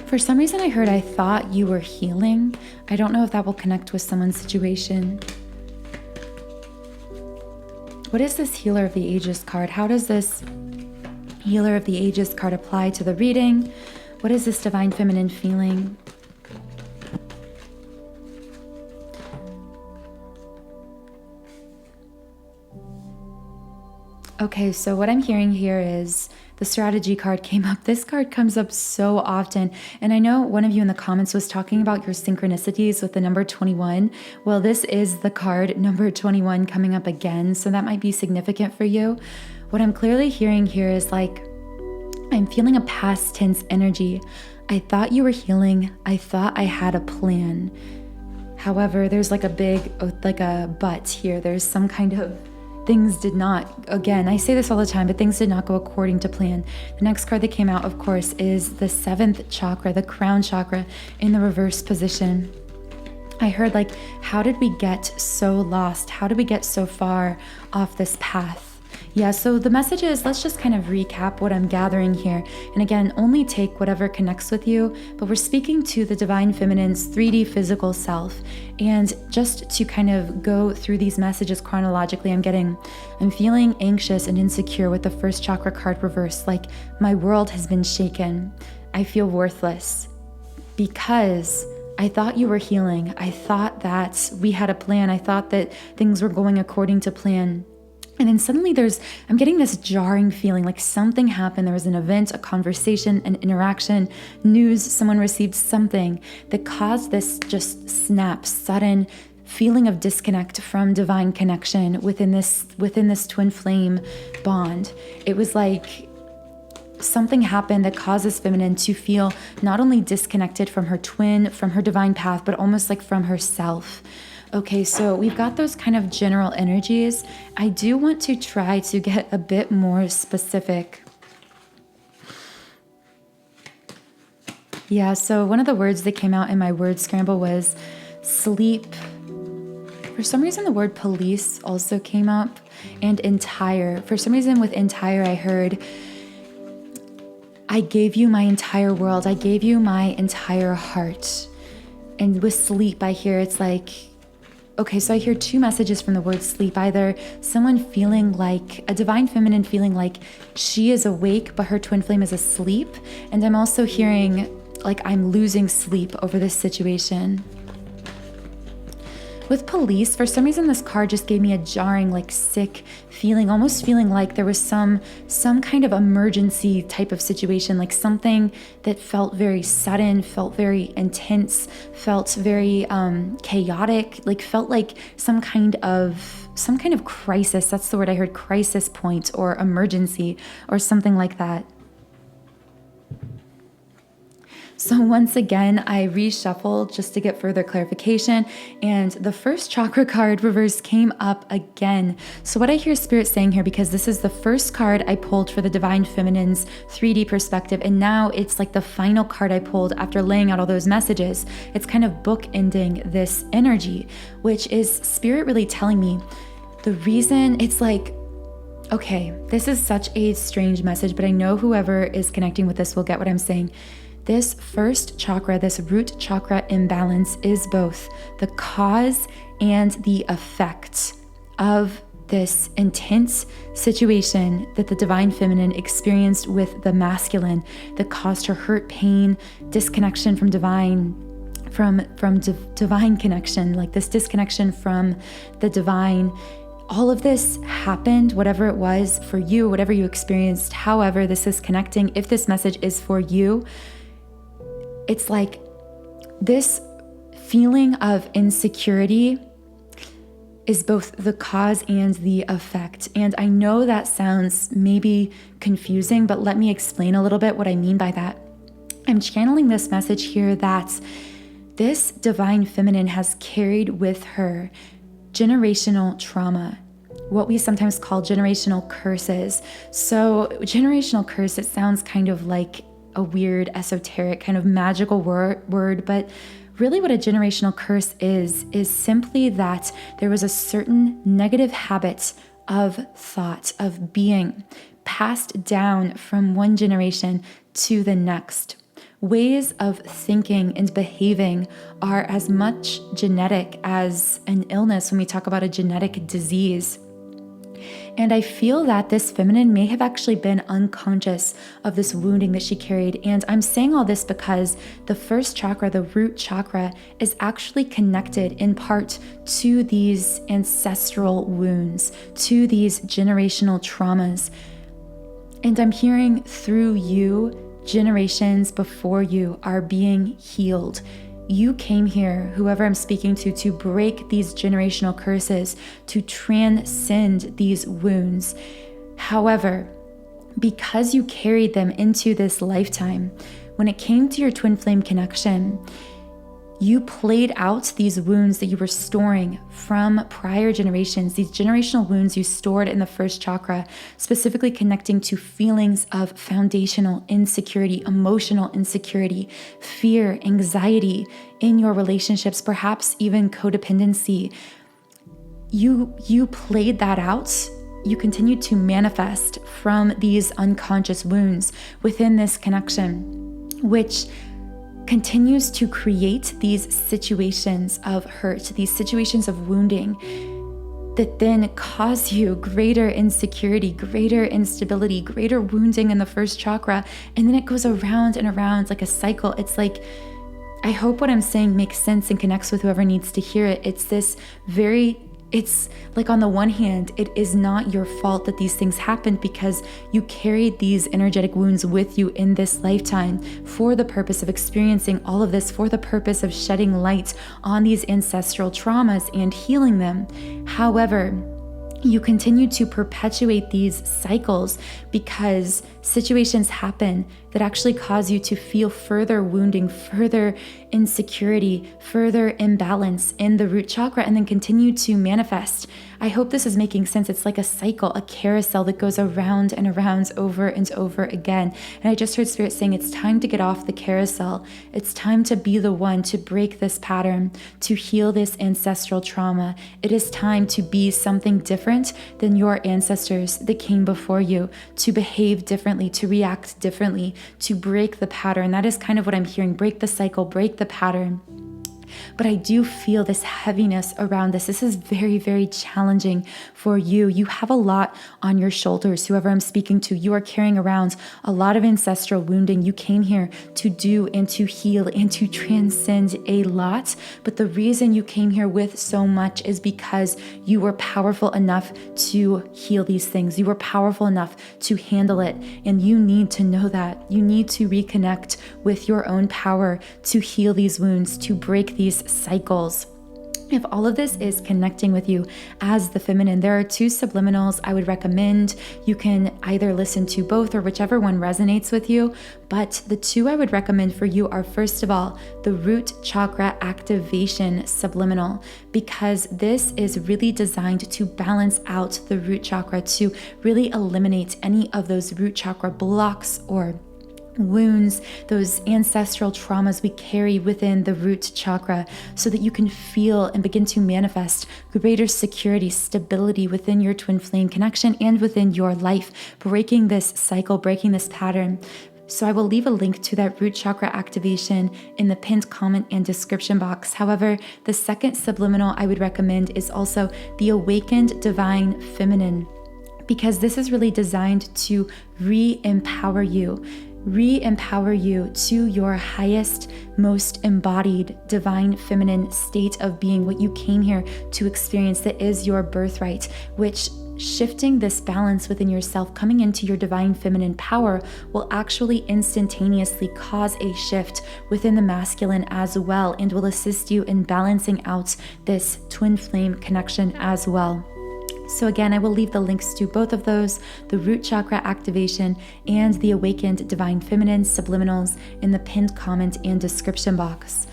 For some reason I heard I thought you were healing. I don't know if that will connect with someone's situation. What is this Healer of the Ages card? How does this Healer of the Ages card apply to the reading? What is this divine feminine feeling? Okay, so what I'm hearing here is the strategy card came up. This card comes up so often. And I know one of you in the comments was talking about your synchronicities with the number 21. Well, this is the card number 21 coming up again. So that might be significant for you. What I'm clearly hearing here is like, I'm feeling a past tense energy. I thought you were healing. I thought I had a plan. However, there's like a big, like a but here. There's some kind of things did not, again, I say this all the time, but things did not go according to plan. The next card that came out, of course, is the 7th chakra, the crown chakra in the reverse position. I heard like, how did we get so lost? How did we get so far off this path? Yeah, so the message is, let's just kind of recap what I'm gathering here. And again, only take whatever connects with you, but we're speaking to the divine feminine's 3D physical self. And just to kind of go through these messages chronologically, I'm feeling anxious and insecure with the first chakra card reversed, like my world has been shaken. I feel worthless because I thought you were healing. I thought that we had a plan. I thought that things were going according to plan. And then suddenly I'm getting this jarring feeling like something happened. There was an event, a conversation, an interaction, news, someone received something that caused this just snap, sudden feeling of disconnect from divine connection within this twin flame bond. It was like something happened that caused this feminine to feel not only disconnected from her twin, from her divine path, but almost like from herself. Okay, so we've got those kind of general energies. I do want to try to get a bit more specific. Yeah, so one of the words that came out in my word scramble was sleep. For some reason, the word police also came up, and entire. For some reason with entire, I heard, I gave you my entire world. I gave you my entire heart. And with sleep, I hear it's like, okay, so I hear two messages from the word sleep. Either someone feeling like, a divine feminine feeling like she is awake, but her twin flame is asleep. And I'm also hearing like I'm losing sleep over this situation. With police, for some reason, this card just gave me a jarring, like sick feeling, almost feeling like there was some kind of emergency type of situation, like something that felt very sudden, felt very intense, felt very chaotic, like felt like some kind of crisis. That's the word I heard, crisis point or emergency or something like that. So once again, I reshuffled just to get further clarification, and the first chakra card reverse came up again. So what I hear Spirit saying here, because this is the first card I pulled for the Divine Feminine's 3D perspective, and now it's like the final card I pulled after laying out all those messages. It's kind of bookending this energy, which is Spirit really telling me the reason. It's like, okay, this is such a strange message, but I know whoever is connecting with this will get what I'm saying. This first chakra, this root chakra imbalance is both the cause and the effect of this intense situation that the divine feminine experienced with the masculine that caused her hurt, pain, disconnection from divine connection, like this disconnection from the divine. All of this happened, whatever it was for you, whatever you experienced, however this is connecting. If this message is for you, it's like this feeling of insecurity is both the cause and the effect. And I know that sounds maybe confusing, but let me explain a little bit what I mean by that. I'm channeling this message here that this divine feminine has carried with her generational trauma, what we sometimes call generational curses. So generational curse, it sounds kind of like a weird, esoteric, kind of magical word, but really what a generational curse is simply that there was a certain negative habit of thought, of being, passed down from one generation to the next. Ways of thinking and behaving are as much genetic as an illness when we talk about a genetic disease. And I feel that this feminine may have actually been unconscious of this wounding that she carried. And I'm saying all this because the first chakra, the root chakra, is actually connected in part to these ancestral wounds, to these generational traumas. And I'm hearing through you, generations before you are being healed. You came here, whoever I'm speaking to break these generational curses, to transcend these wounds. However, because you carried them into this lifetime, when it came to your twin flame connection, you played out these wounds that you were storing from prior generations, these generational wounds you stored in the first chakra, specifically connecting to feelings of foundational insecurity, emotional insecurity, fear, anxiety in your relationships, perhaps even codependency. You played that out. You continued to manifest from these unconscious wounds within this connection, which continues to create these situations of hurt, these situations of wounding that then cause you greater insecurity, greater instability, greater wounding in the first chakra. And then it goes around and around like a cycle. It's like, I hope what I'm saying makes sense and connects with whoever needs to hear it. It's like on the one hand, it is not your fault that these things happened because you carried these energetic wounds with you in this lifetime for the purpose of experiencing all of this, for the purpose of shedding light on these ancestral traumas and healing them. However, you continue to perpetuate these cycles because situations happen that actually cause you to feel further wounding, further insecurity, further imbalance in the root chakra, and then continue to manifest. I hope this is making sense. It's like a cycle, a carousel that goes around and around over and over again. And I just heard Spirit saying it's time to get off the carousel. It's time to be the one to break this pattern, to heal this ancestral trauma. It is time to be something different than your ancestors that came before you, to behave differently, to react differently, to break the pattern. That is kind of what I'm hearing. Break the cycle, break the pattern. But I do feel this heaviness around this. This is very, very challenging for you. You have a lot on your shoulders. Whoever I'm speaking to, you are carrying around a lot of ancestral wounding. You came here to do and to heal and to transcend a lot. But the reason you came here with so much is because you were powerful enough to heal these things. You were powerful enough to handle it. And you need to know that. You need to reconnect with your own power to heal these wounds, to break these cycles. If all of this is connecting with you as the feminine, there are 2 subliminals I would recommend. You can either listen to both or whichever one resonates with you. But the 2 I would recommend for you are, first of all, the root chakra activation subliminal, because this is really designed to balance out the root chakra, to really eliminate any of those root chakra blocks or wounds, those ancestral traumas we carry within the root chakra, so that you can feel and begin to manifest greater security, stability within your twin flame connection and within your life, breaking this cycle, breaking this pattern. So I will leave a link to that root chakra activation in the pinned comment and description box. However, the second subliminal I would recommend is also the Awakened Divine Feminine, because this is really designed to re-empower you to your highest, most embodied divine feminine state of being, what you came here to experience, that is your birthright, which shifting this balance within yourself, coming into your divine feminine power, will actually instantaneously cause a shift within the masculine as well, and will assist you in balancing out this twin flame connection as well. So again, I will leave the links to both of those, the root chakra activation and the Awakened Divine Feminine subliminals, in the pinned comment and description box.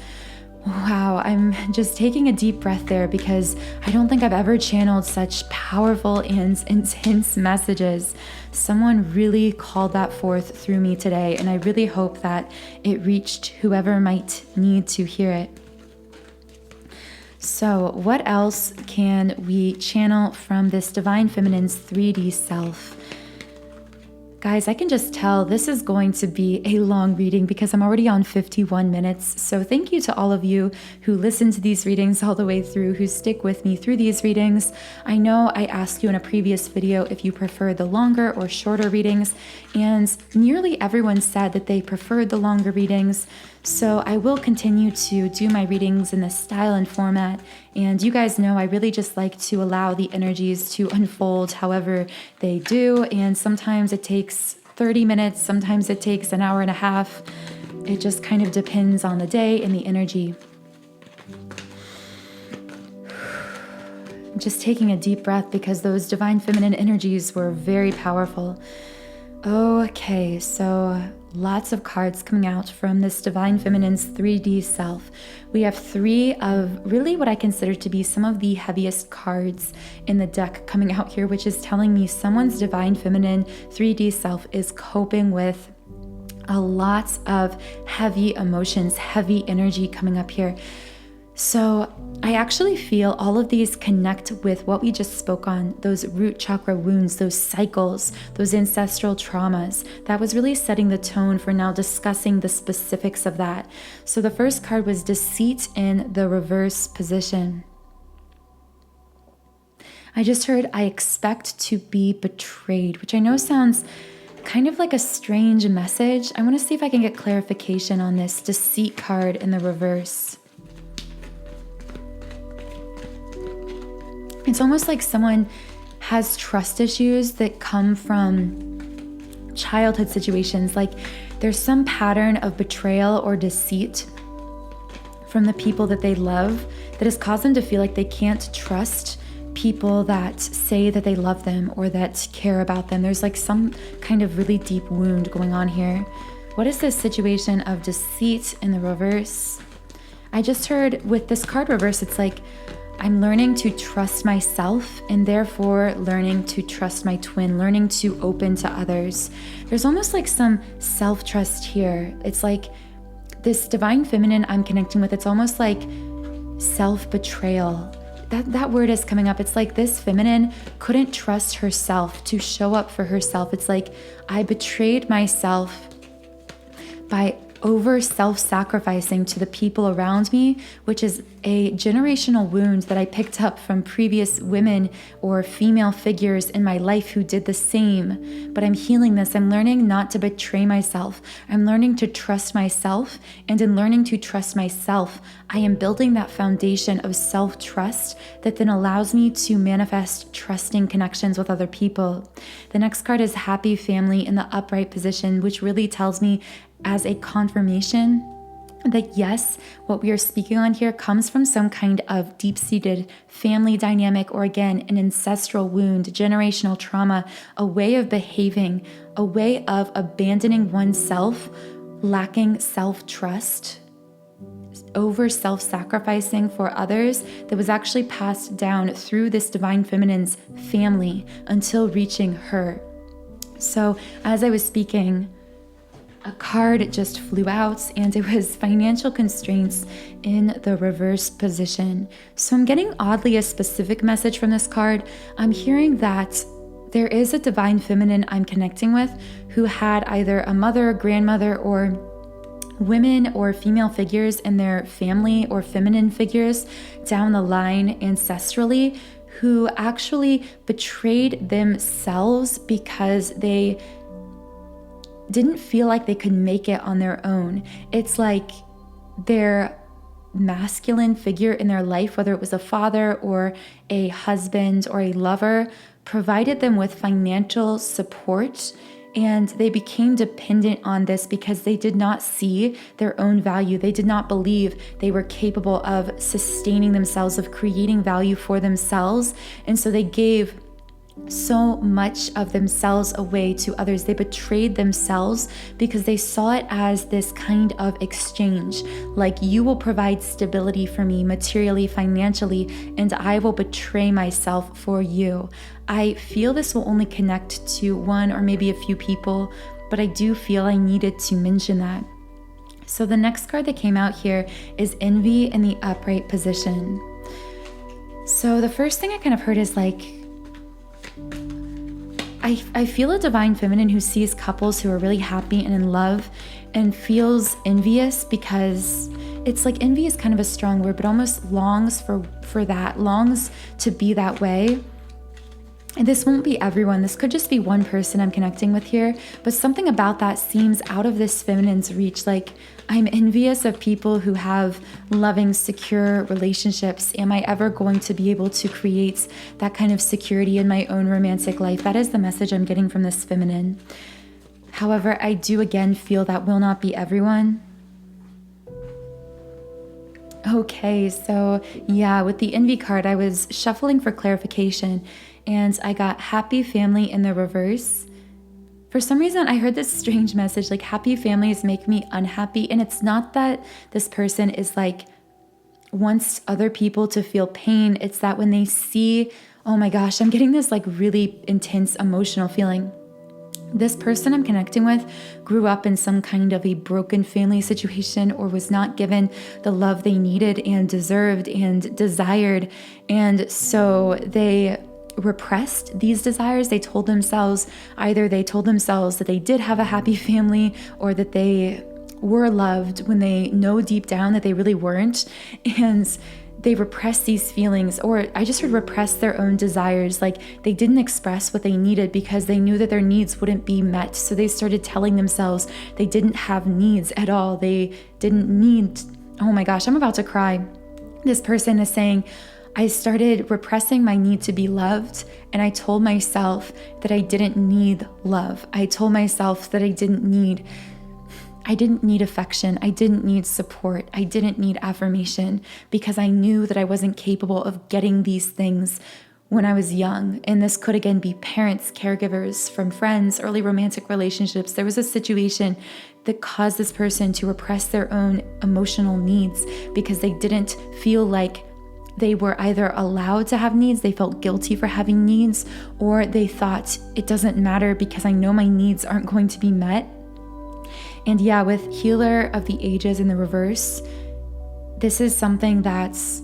Wow, I'm just taking a deep breath there, because I don't think I've ever channeled such powerful and intense messages. Someone really called that forth through me today, and I really hope that it reached whoever might need to hear it. So what else can we channel from this Divine Feminine's 3D self? Guys, I can just tell this is going to be a long reading, because I'm already on 51 minutes. So thank you to all of you who listen to these readings all the way through, who stick with me through these readings. I know I asked you in a previous video if you prefer the longer or shorter readings, and nearly everyone said that they preferred the longer readings. So I will continue to do my readings in this style and format. And you guys know I really just like to allow the energies to unfold however they do. And sometimes it takes 30 minutes, sometimes it takes an hour and a half. It just kind of depends on the day and the energy. Just taking a deep breath, because those divine feminine energies were very powerful. Okay, so lots of cards coming out from this Divine Feminine's 3D self. We have 3 of really what I consider to be some of the heaviest cards in the deck coming out here, which is telling me someone's Divine Feminine 3D self is coping with a lot of heavy emotions, heavy energy coming up here. So I actually feel all of these connect with what we just spoke on, those root chakra wounds, those cycles, those ancestral traumas. That was really setting the tone for now discussing the specifics of that. So the first card was Deceit in the reverse position. I just heard, I expect to be betrayed, which I know sounds kind of like a strange message. I want to see if I can get clarification on this Deceit card in the reverse. It's almost like someone has trust issues that come from childhood situations. Like there's some pattern of betrayal or deceit from the people that they love that has caused them to feel like they can't trust people that say that they love them or that care about them. There's like some kind of really deep wound going on here. What is this situation of deceit in the reverse? I just heard with this card reverse, it's like I'm learning to trust myself and therefore learning to trust my twin, learning to open to others. There's almost like some self-trust here. It's like this divine feminine I'm connecting with, it's almost like self-betrayal. That word is coming up. It's like this feminine couldn't trust herself to show up for herself. It's like I betrayed myself by over self-sacrificing to the people around me, which is a generational wound that I picked up from previous women or female figures in my life who did the same. But I'm healing this. I'm learning not to betray myself. I'm learning to trust myself. And in learning to trust myself, I am building that foundation of self-trust that then allows me to manifest trusting connections with other people. The next card is Happy Family in the upright position, which really tells me as a confirmation that yes, what we are speaking on here comes from some kind of deep-seated family dynamic, or again, an ancestral wound, generational trauma, a way of behaving, a way of abandoning oneself, lacking self-trust, over self-sacrificing for others that was actually passed down through this divine feminine's family until reaching her. So as I was speaking, a card just flew out and it was financial constraints in the reverse position. So I'm getting oddly a specific message from this card. I'm hearing that there is a divine feminine I'm connecting with who had either a mother, grandmother, or women or female figures in their family, or feminine figures down the line ancestrally, who actually betrayed themselves because they didn't feel like they could make it on their own. It's like their masculine figure in their life, whether it was a father or a husband or a lover, provided them with financial support, and they became dependent on this because they did not see their own value. They did not believe they were capable of sustaining themselves, of creating value for themselves. And so they gave so much of themselves away to others. They betrayed themselves because they saw it as this kind of exchange, like, you will provide stability for me materially, financially, and I will betray myself for you. I feel this will only connect to one or maybe a few people, but I do feel I needed to mention that. So the next card that came out here is envy in the upright position. So the first thing I kind of heard is like, I feel a divine feminine who sees couples who are really happy and in love and feels envious, because it's like envy is kind of a strong word, but almost longs for that, longs to be that way. And this won't be everyone. This could just be one person I'm connecting with here, but something about that seems out of this feminine's reach. Like, I'm envious of people who have loving, secure relationships. Am I ever going to be able to create that kind of security in my own romantic life? That is the message I'm getting from this feminine. However, I do again feel that will not be everyone. Okay, so yeah, with the envy card, I was shuffling for clarification, and I got happy family in the reverse. For some reason, I heard this strange message, like, happy families make me unhappy. And it's not that this person is like, wants other people to feel pain. It's that when they see, oh my gosh, I'm getting this like really intense emotional feeling. This person I'm connecting with grew up in some kind of a broken family situation, or was not given the love they needed and deserved and desired. And so they repressed these desires. They told themselves that they did have a happy family, or that they were loved, when they know deep down that they really weren't. And they repressed these feelings, or I just heard repress their own desires. Like, they didn't express what they needed because they knew that their needs wouldn't be met. So they started telling themselves they didn't have needs at all. They didn't need, oh my gosh, I'm about to cry. This person is saying, I started repressing my need to be loved, and I told myself that I didn't need love. I told myself that I didn't need affection. I didn't need support. I didn't need affirmation, because I knew that I wasn't capable of getting these things when I was young. And this could again be parents, caregivers, from friends, early romantic relationships. There was a situation that caused this person to repress their own emotional needs because they didn't feel like they were either allowed to have needs, they felt guilty for having needs, or they thought it doesn't matter because I know my needs aren't going to be met. And yeah, with Healer of the Ages in the reverse, this is something that's,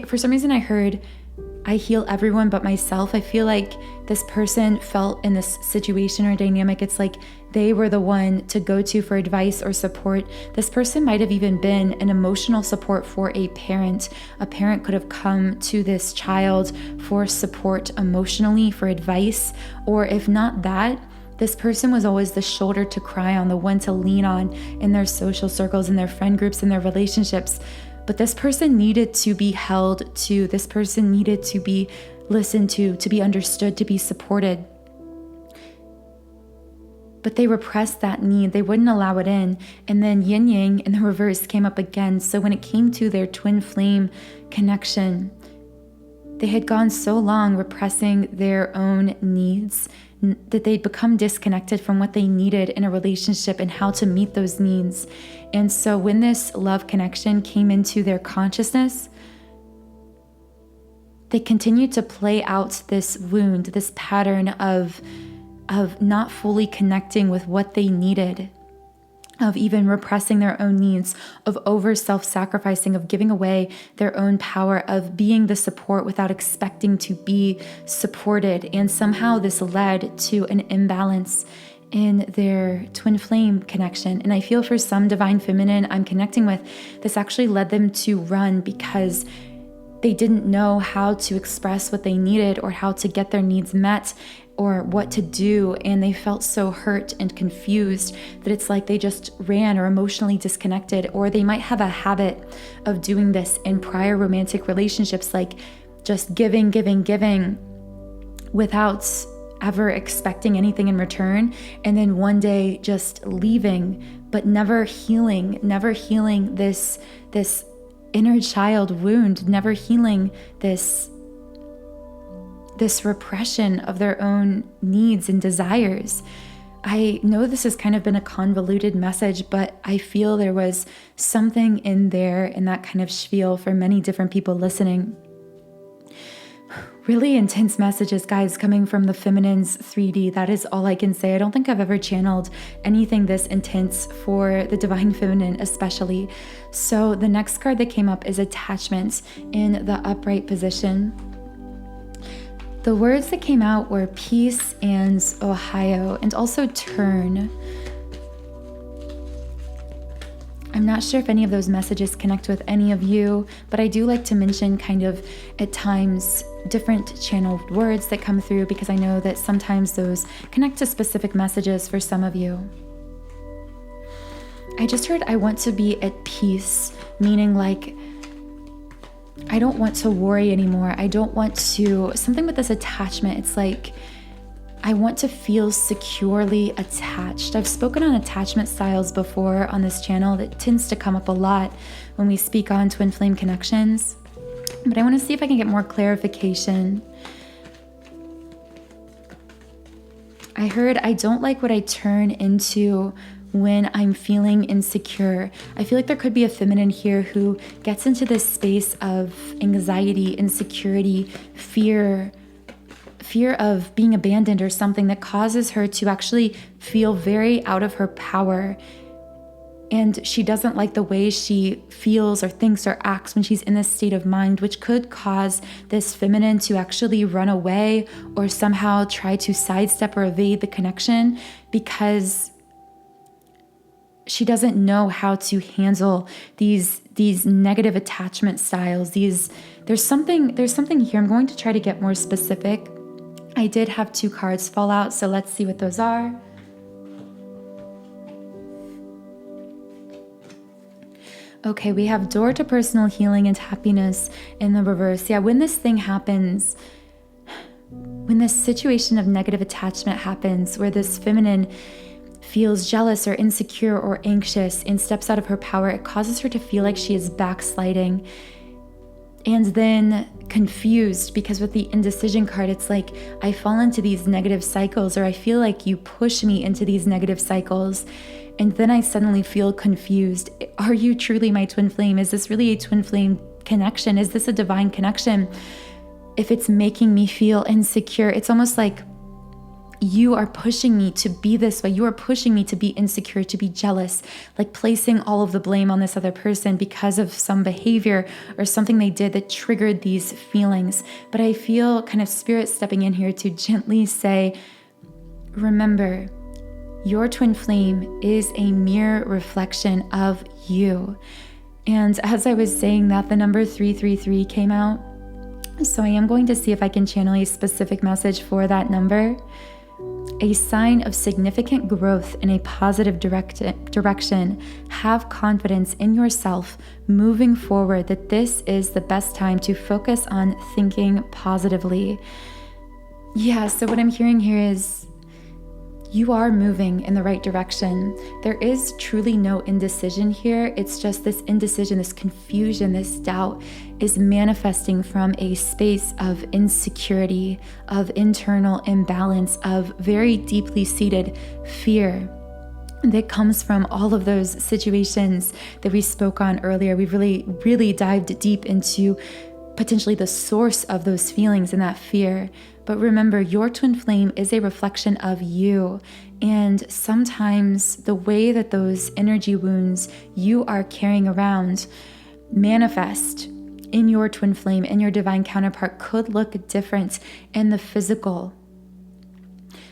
for some reason I heard, I heal everyone but myself. I feel like this person felt in this situation or dynamic, it's like they were the one to go to for advice or support. This person might have even been an emotional support for a parent. A parent could have come to this child for support emotionally, for advice, or if not that, this person was always the shoulder to cry on, the one to lean on in their social circles, in their friend groups, in their relationships. But this person needed to be held to. This person needed to be listened to be understood, to be supported. But they repressed that need. They wouldn't allow it in. And then yin yang in the reverse came up again. So when it came to their twin flame connection, they had gone so long repressing their own needs that they'd become disconnected from what they needed in a relationship and how to meet those needs. And so when this love connection came into their consciousness, they continued to play out this wound, this pattern of not fully connecting with what they needed. of even repressing their own needs, of over self-sacrificing, of giving away their own power, of being the support without expecting to be supported. And somehow this led to an imbalance in their twin flame connection. And I feel for some divine feminine I'm connecting with, this actually led them to run because they didn't know how to express what they needed or how to get their needs met or what to do. And they felt so hurt and confused that it's like they just ran or emotionally disconnected. Or they might have a habit of doing this in prior romantic relationships, like just giving without ever expecting anything in return. And then one day just leaving, but never healing this inner child wound, never healing this repression of their own needs and desires. I know this has kind of been a convoluted message, but I feel there was something in there in that kind of spiel for many different people listening. Really intense messages, guys, coming from the feminines 3D. That is all I can say. I don't think I've ever channeled anything this intense for the divine feminine especially. So the next card that came up is attachment in the upright position. The words that came out were peace and Ohio, and also turn. I'm not sure if any of those messages connect with any of you, but I do like to mention kind of at times different channeled words that come through because I know that sometimes those connect to specific messages for some of you. I just heard I want to be at peace, meaning like I don't want to worry anymore. I don't want to, something with this attachment, it's like I want to feel securely attached. I've spoken on attachment styles before on this channel. That tends to come up a lot when we speak on twin flame connections. But I want to see if I can get more clarification. I heard I don't like what I turn into when I'm feeling insecure. I feel like there could be a feminine here who gets into this space of anxiety, insecurity, fear of being abandoned or something that causes her to actually feel very out of her power. And she doesn't like the way she feels or thinks or acts when she's in this state of mind, which could cause this feminine to actually run away or somehow try to sidestep or evade the connection because she doesn't know how to handle these negative attachment styles. There's something here. I'm going to try to get more specific. I did have 2 cards fall out, so let's see what those are. Okay, we have door to personal healing and happiness in the reverse. Yeah, when this thing happens, when this situation of negative attachment happens, where this feminine feels jealous or insecure or anxious and steps out of her power, it causes her to feel like she is backsliding and then confused, because with the indecision card, it's like I fall into these negative cycles, or I feel like you push me into these negative cycles. And then I suddenly feel confused. Are you truly my twin flame? Is this really a twin flame connection? Is this a divine connection? If it's making me feel insecure, it's almost like you are pushing me to be this way. You are pushing me to be insecure, to be jealous, like placing all of the blame on this other person because of some behavior or something they did that triggered these feelings. But I feel kind of spirit stepping in here to gently say, remember, your twin flame is a mirror reflection of you. And as I was saying that, the number 333 came out. So I am going to see if I can channel a specific message for that number. A sign of significant growth in a positive direction. Have confidence in yourself moving forward, that this is the best time to focus on thinking positively. Yeah, so what I'm hearing here is you are moving in the right direction. There is truly no indecision here. It's just this indecision, this confusion, this doubt is manifesting from a space of insecurity, of internal imbalance, of very deeply seated fear that comes from all of those situations that we spoke on earlier. We've really dived deep into potentially the source of those feelings and that fear. But remember, your twin flame is a reflection of you. And sometimes the way that those energy wounds you are carrying around manifest in your twin flame, in your divine counterpart, could look different in the physical.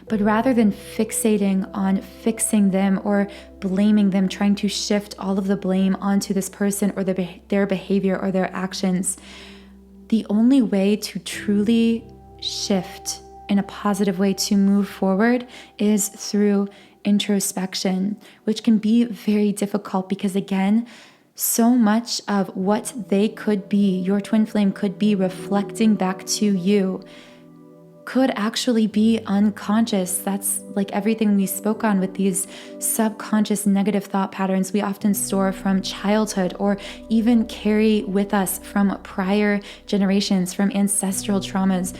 But rather than fixating on fixing them or blaming them, trying to shift all of the blame onto this person or their behavior or their actions, the only way to truly shift in a positive way, to move forward, is through introspection, which can be very difficult because, again, so much of what they could be, your twin flame could be reflecting back to you, could actually be unconscious. That's like everything we spoke on with these subconscious negative thought patterns we often store from childhood or even carry with us from prior generations, from ancestral traumas.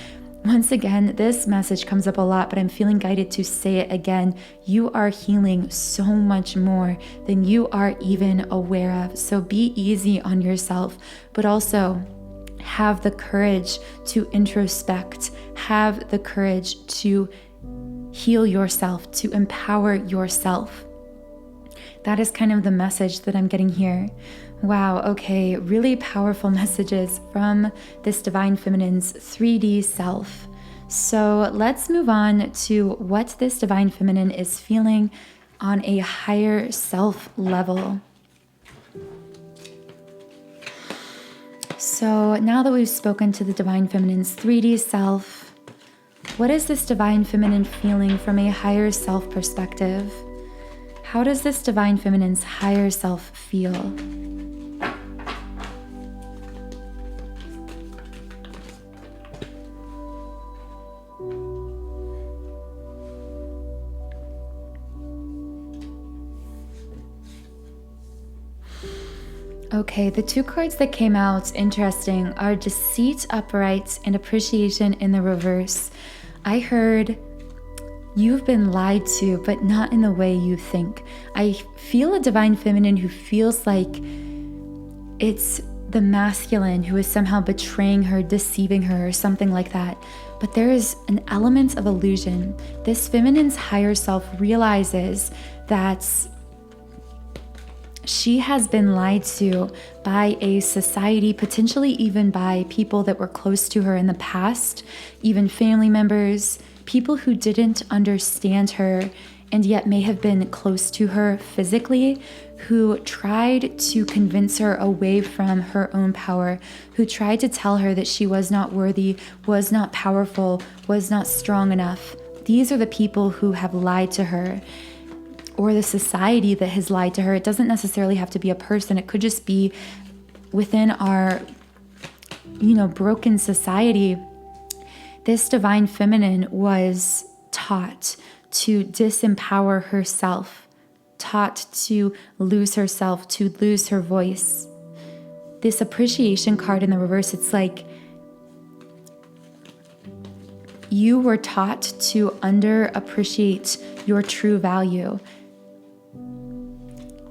Once again, this message comes up a lot, but I'm feeling guided to say it again. You are healing so much more than you are even aware of. So be easy on yourself, but also have the courage to introspect, have the courage to heal yourself, to empower yourself. That is kind of the message that I'm getting here. Wow, okay, really powerful messages from this Divine Feminine's 3D self. So let's move on to what this Divine Feminine is feeling on a higher self level. So now that we've spoken to the Divine Feminine's 3D self, what is this Divine Feminine feeling from a higher self perspective? How does this Divine Feminine's higher self feel? Okay, the two cards that came out, interesting, are Deceit upright and Appreciation in the reverse. I heard you've been lied to, but not in the way you think. I feel a Divine Feminine who feels like it's the masculine who is somehow betraying her, deceiving her, or something like that. But there is an element of illusion. This feminine's higher self realizes that she has been lied to by a society, potentially even by people that were close to her in the past, even family members, people who didn't understand her and yet may have been close to her physically, who tried to convince her away from her own power, who tried to tell her that she was not worthy, was not powerful, was not strong enough. These are the people who have lied to her, or the society that has lied to her. It doesn't necessarily have to be a person. It could just be within our, broken society. This Divine Feminine was taught to disempower herself, taught to lose herself, to lose her voice. This Appreciation card in the reverse, it's like you were taught to underappreciate your true value.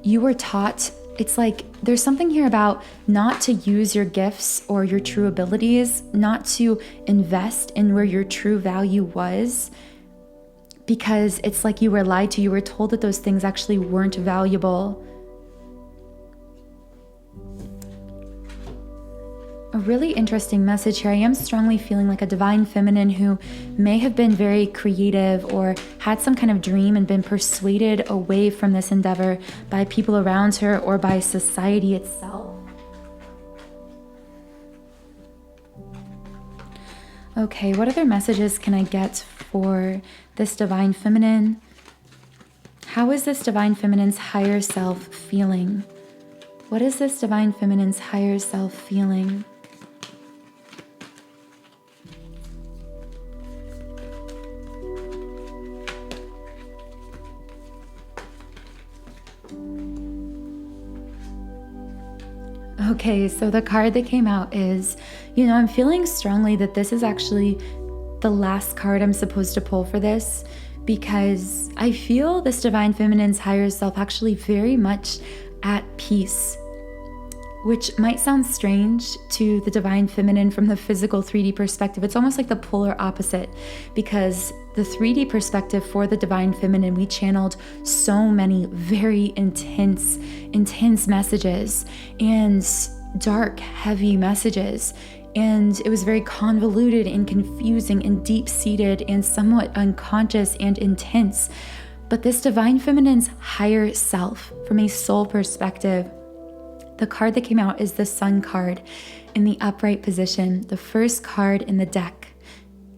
You were taught, it's like there's something here about not to use your gifts or your true abilities, not to invest in where your true value was, because it's like you were lied to. You were told that those things actually weren't valuable. A really interesting message here. I am strongly feeling like a Divine Feminine who may have been very creative or had some kind of dream and been persuaded away from this endeavor by people around her or by society itself. Okay, what other messages can I get for this Divine Feminine? How is this Divine Feminine's higher self feeling? What is this Divine Feminine's higher self feeling? Okay, so the card that came out is, I'm feeling strongly that this is actually the last card I'm supposed to pull for this, because I feel this Divine Feminine's higher self actually very much at peace. which might sound strange to the divine feminine from the physical 3D perspective. It's almost like the polar opposite, because the 3D perspective for the divine feminine, we channeled so many very intense messages and dark, heavy messages. And it was very convoluted and confusing and deep-seated and somewhat unconscious and intense. But this divine feminine's higher self, from a soul perspective, the card that came out is the Sun card in the upright position, the first card in the deck.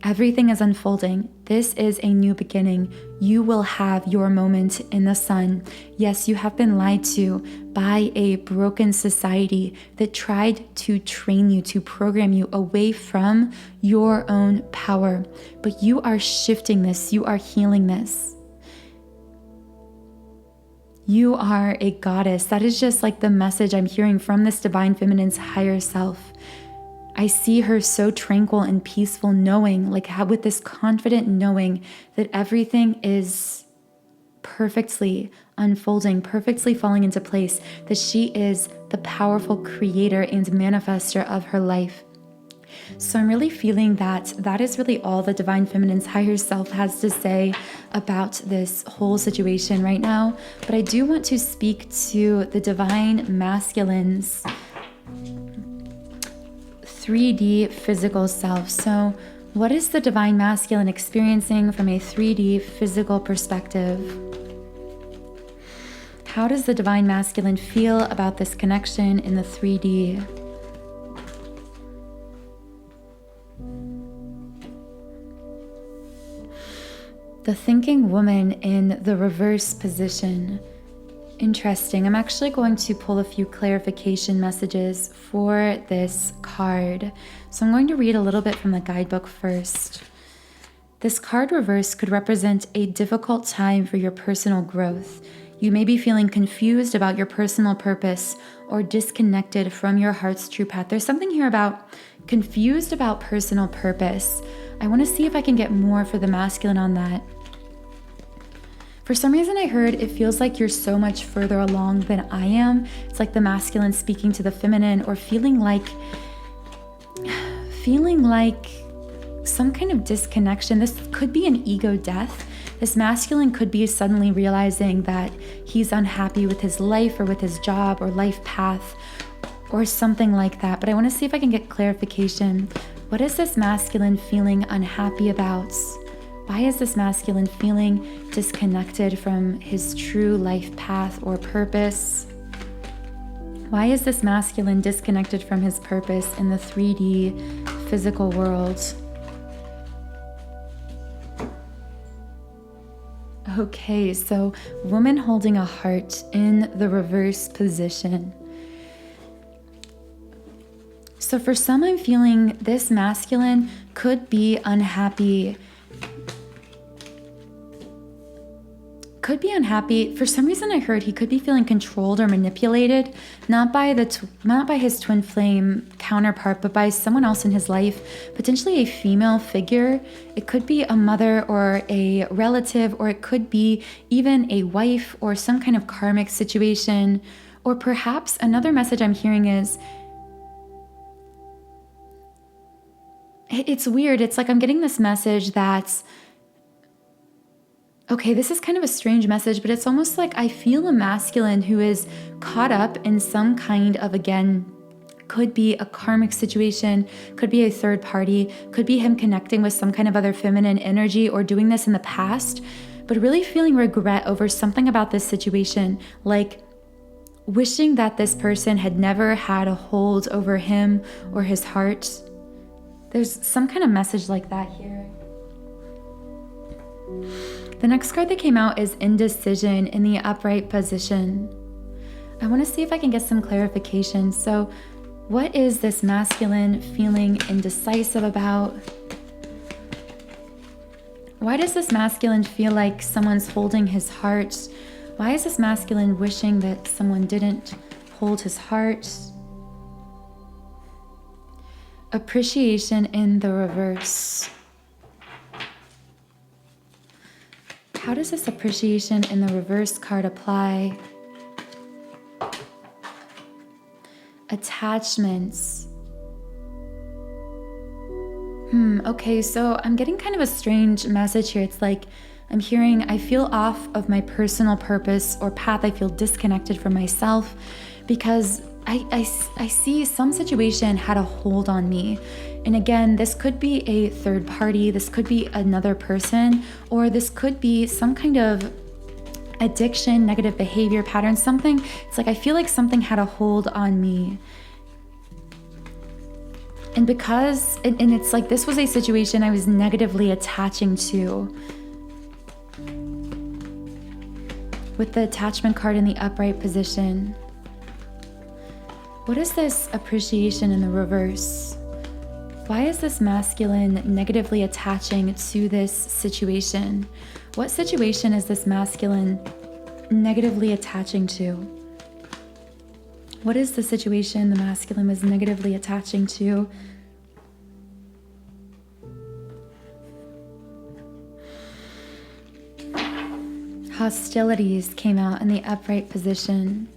Everything is unfolding. This is a new beginning. You will have your moment in the sun. Yes, you have been lied to by a broken society that tried to train you, to program you away from your own power. But you are shifting this. You are healing this. You are a goddess. That is just like the message I'm hearing from this divine feminine's higher self. I see her so tranquil and peaceful, knowing, like how with this confident knowing that everything is perfectly unfolding, perfectly falling into place, that she is the powerful creator and manifester of her life. So I'm really feeling that that is really all the divine feminine's higher self has to say about this whole situation right now. But I do want to speak to the divine masculine's 3D physical self. So what is the divine masculine experiencing from a 3D physical perspective? How does the divine masculine feel about this connection in the 3D? The thinking woman in the reverse position. Interesting. I'm actually going to pull a few clarification messages for this card. So I'm going to read a little bit from the guidebook first. This card reverse could represent a difficult time for your personal growth. You may be feeling confused about your personal purpose or disconnected from your heart's true path. There's something here about confused about personal purpose. I want to see if I can get more for the masculine on that. For some reason I heard it feels like you're so much further along than I am. It's like the masculine speaking to the feminine, or feeling like some kind of disconnection. This could be an ego death. This masculine could be suddenly realizing that he's unhappy with his life or with his job or life path or something like that. But I want to see if I can get clarification. What is this masculine feeling unhappy about? Why is this masculine feeling disconnected from his true life path or purpose? Why is this masculine disconnected from his purpose in the 3D physical world? Okay, so woman holding a heart in the reverse position. So for some, I'm feeling this masculine could be unhappy. For some reason I heard he could be feeling controlled or manipulated, not by his twin flame counterpart, but by someone else in his life, potentially a female figure. It could be a mother or a relative, or it could be even a wife or some kind of karmic situation. Or perhaps another message I'm hearing is, it's weird. It's like I'm getting this message that's, okay, this is kind of a strange message, but it's almost like I feel a masculine who is caught up in some kind of, again, could be a karmic situation, could be a third party, could be him connecting with some kind of other feminine energy or doing this in the past, but really feeling regret over something about this situation, like wishing that this person had never had a hold over him or his heart. There's some kind of message like that here. The next card that came out is Indecision in the upright position. I want to see if I can get some clarification. So what is this masculine feeling indecisive about? Why does this masculine feel like someone's holding his heart? Why is this masculine wishing that someone didn't hold his heart? Appreciation in the reverse. How does this appreciation in the reverse card apply? attachments. Okay, so I'm getting kind of a strange message here. It's like I'm hearing, I feel off of my personal purpose or path. I feel disconnected from myself because I see some situation had a hold on me. And again, this could be a third party, this could be another person, or this could be some kind of addiction, negative behavior pattern, something. It's like I feel like something had a hold on me. And because, and it's like this was a situation I was negatively attaching to. With the attachment card in the upright position. What is this appreciation in the reverse? Why is this masculine negatively attaching to this situation? What situation is this masculine negatively attaching to? What is the situation the masculine was negatively attaching to? Hostilities came out in the upright position.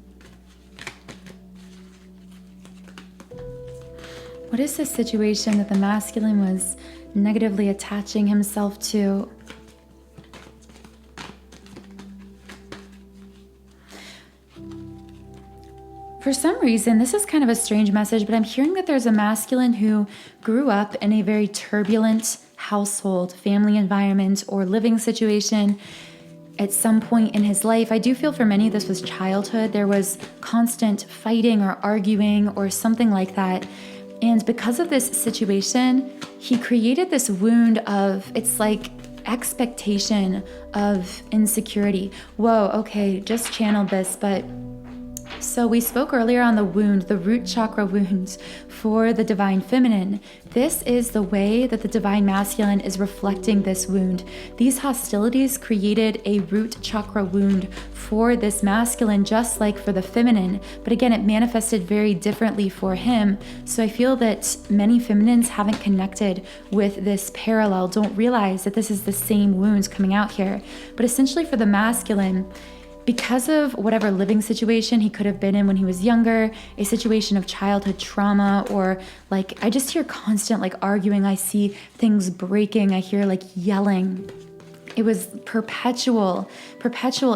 What is the situation that the masculine was negatively attaching himself to? For some reason, this is kind of a strange message, but I'm hearing that there's a masculine who grew up in a very turbulent household, family environment, or living situation at some point in his life. I do feel for many this was childhood. There was constant fighting or arguing or something like that. And because of this situation, he created this wound of, it's like expectation of insecurity. Whoa, okay, just channeled this, but so we spoke earlier on the wound, the root chakra wounds for the divine feminine. This is the way that the divine masculine is reflecting this wound. These hostilities created a root chakra wound for this masculine, just like for the feminine. But again, it manifested very differently for him. So I feel that many feminines haven't connected with this parallel, don't realize that this is the same wounds coming out here. But essentially for the masculine, because of whatever living situation he could have been in when he was younger, a situation of childhood trauma, or like, I just hear constant like arguing, I see things breaking, I hear like yelling. It was perpetual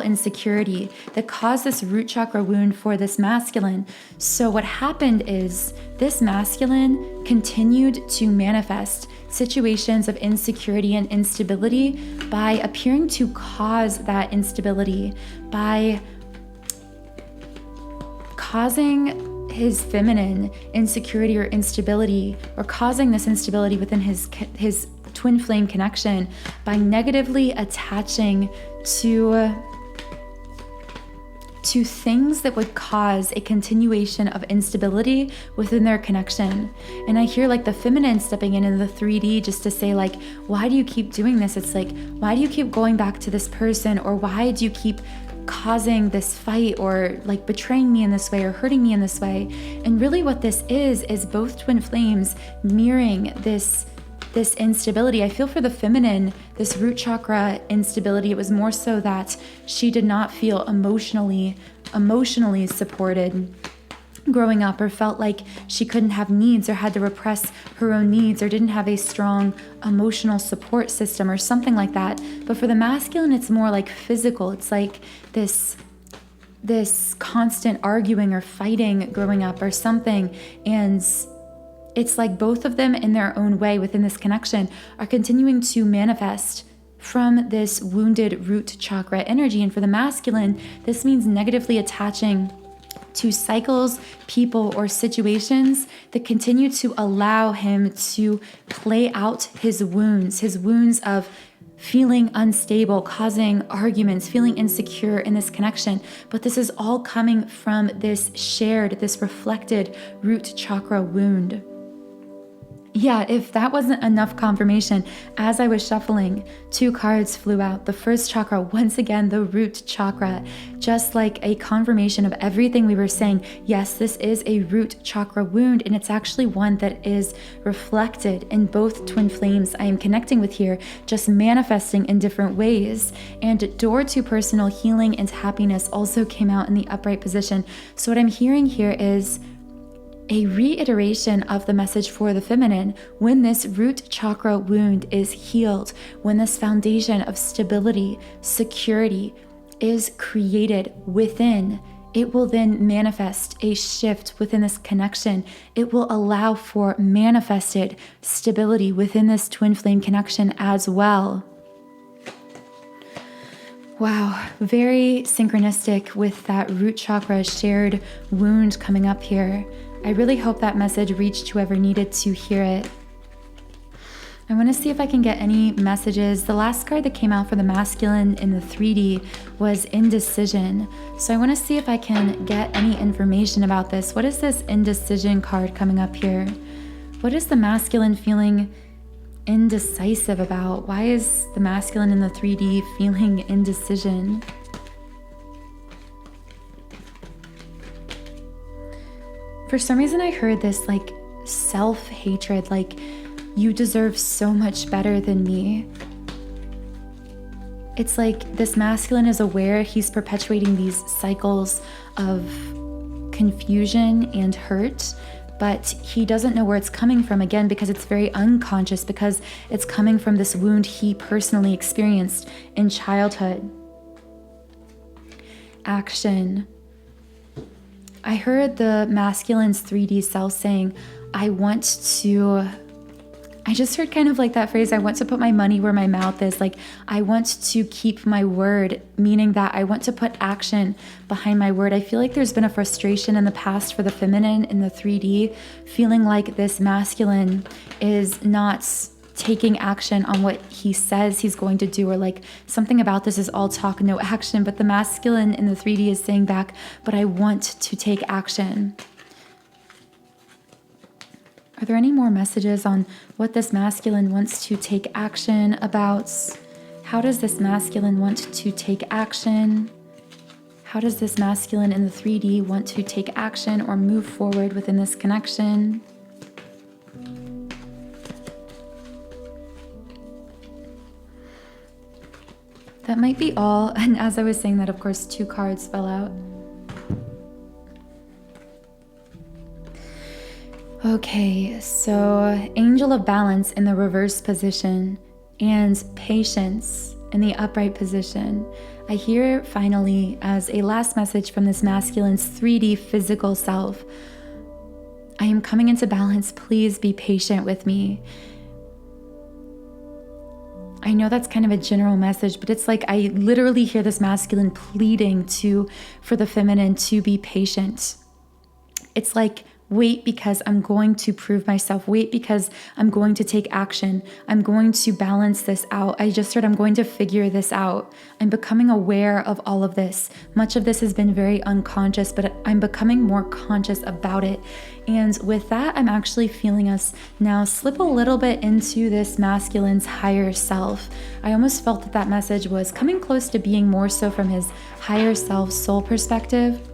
insecurity that caused this root chakra wound for this masculine. So what happened is this masculine continued to manifest situations of insecurity and instability by appearing to cause that instability, by causing his feminine insecurity or instability, or causing this instability within his twin flame connection by negatively attaching to things that would cause a continuation of instability within their connection. And I hear like the feminine stepping in the 3D just to say like, why do you keep doing this? It's like, why do you keep going back to this person? Or why do you keep causing this fight, or like betraying me in this way or hurting me in this way? And really what this is both twin flames mirroring this instability. I feel for the feminine, this root chakra instability, it was more so that she did not feel emotionally supported growing up, or felt like she couldn't have needs or had to repress her own needs, or didn't have a strong emotional support system or something like that. But for the masculine, it's more like physical. It's like this constant arguing or fighting growing up or something. And it's like both of them in their own way within this connection are continuing to manifest from this wounded root chakra energy. And for the masculine, this means negatively attaching to cycles, people, or situations that continue to allow him to play out his wounds of feeling unstable, causing arguments, feeling insecure in this connection. But this is all coming from this reflected root chakra wound. Yeah, if that wasn't enough confirmation, as I was shuffling, 2 cards flew out. The first chakra, once again, the root chakra, just like a confirmation of everything we were saying. Yes, this is a root chakra wound, and it's actually one that is reflected in both twin flames I am connecting with here, just manifesting in different ways. And door to personal healing and happiness also came out in the upright position. So what I'm hearing here is a reiteration of the message for the feminine. When this root chakra wound is healed, when this foundation of stability, security is created within, it will then manifest a shift within this connection. It will allow for manifested stability within this twin flame connection as well. Wow, very synchronistic with that root chakra shared wound coming up here. I really hope that message reached whoever needed to hear it. I want to see if I can get any messages. The last card that came out for the masculine in the 3D was indecision. So I want to see if I can get any information about this. What is this indecision card coming up here? What is the masculine feeling indecisive about? Why is the masculine in the 3D feeling indecision? For some reason I heard this like self-hatred, like you deserve so much better than me. It's like this masculine is aware he's perpetuating these cycles of confusion and hurt, but he doesn't know where it's coming from, again, because it's very unconscious, because it's coming from this wound he personally experienced in childhood. Action. I heard the masculine's 3D self saying, I just heard kind of like that phrase, I want to put my money where my mouth is. Like, I want to keep my word, meaning that I want to put action behind my word. I feel like there's been a frustration in the past for the feminine in the 3D, feeling like this masculine is not taking action on what he says he's going to do, or like something about this is all talk, no action. But the masculine in the 3D is saying back, but I want to take action. Are there any more messages on what this masculine wants to take action about? How does this masculine want to take action? How does this masculine in the 3D want to take action or move forward within this connection? That might be all. And as I was saying that, of course, 2 cards fell out. Okay, so Angel of Balance in the reverse position and Patience in the upright position. I hear finally as a last message from this masculine's 3D physical self. I am coming into balance. Please be patient with me. I know that's kind of a general message, but it's like I literally hear this masculine pleading for the feminine to be patient. It's like, wait, because I'm going to prove myself. Wait, because I'm going to take action. I'm going to balance this out. I just heard I'm going to figure this out. I'm becoming aware of all of this. Much of this has been very unconscious, but I'm becoming more conscious about it. And with that, I'm actually feeling us now slip a little bit into this masculine's higher self. I almost felt that message was coming close to being more so from his higher self soul perspective.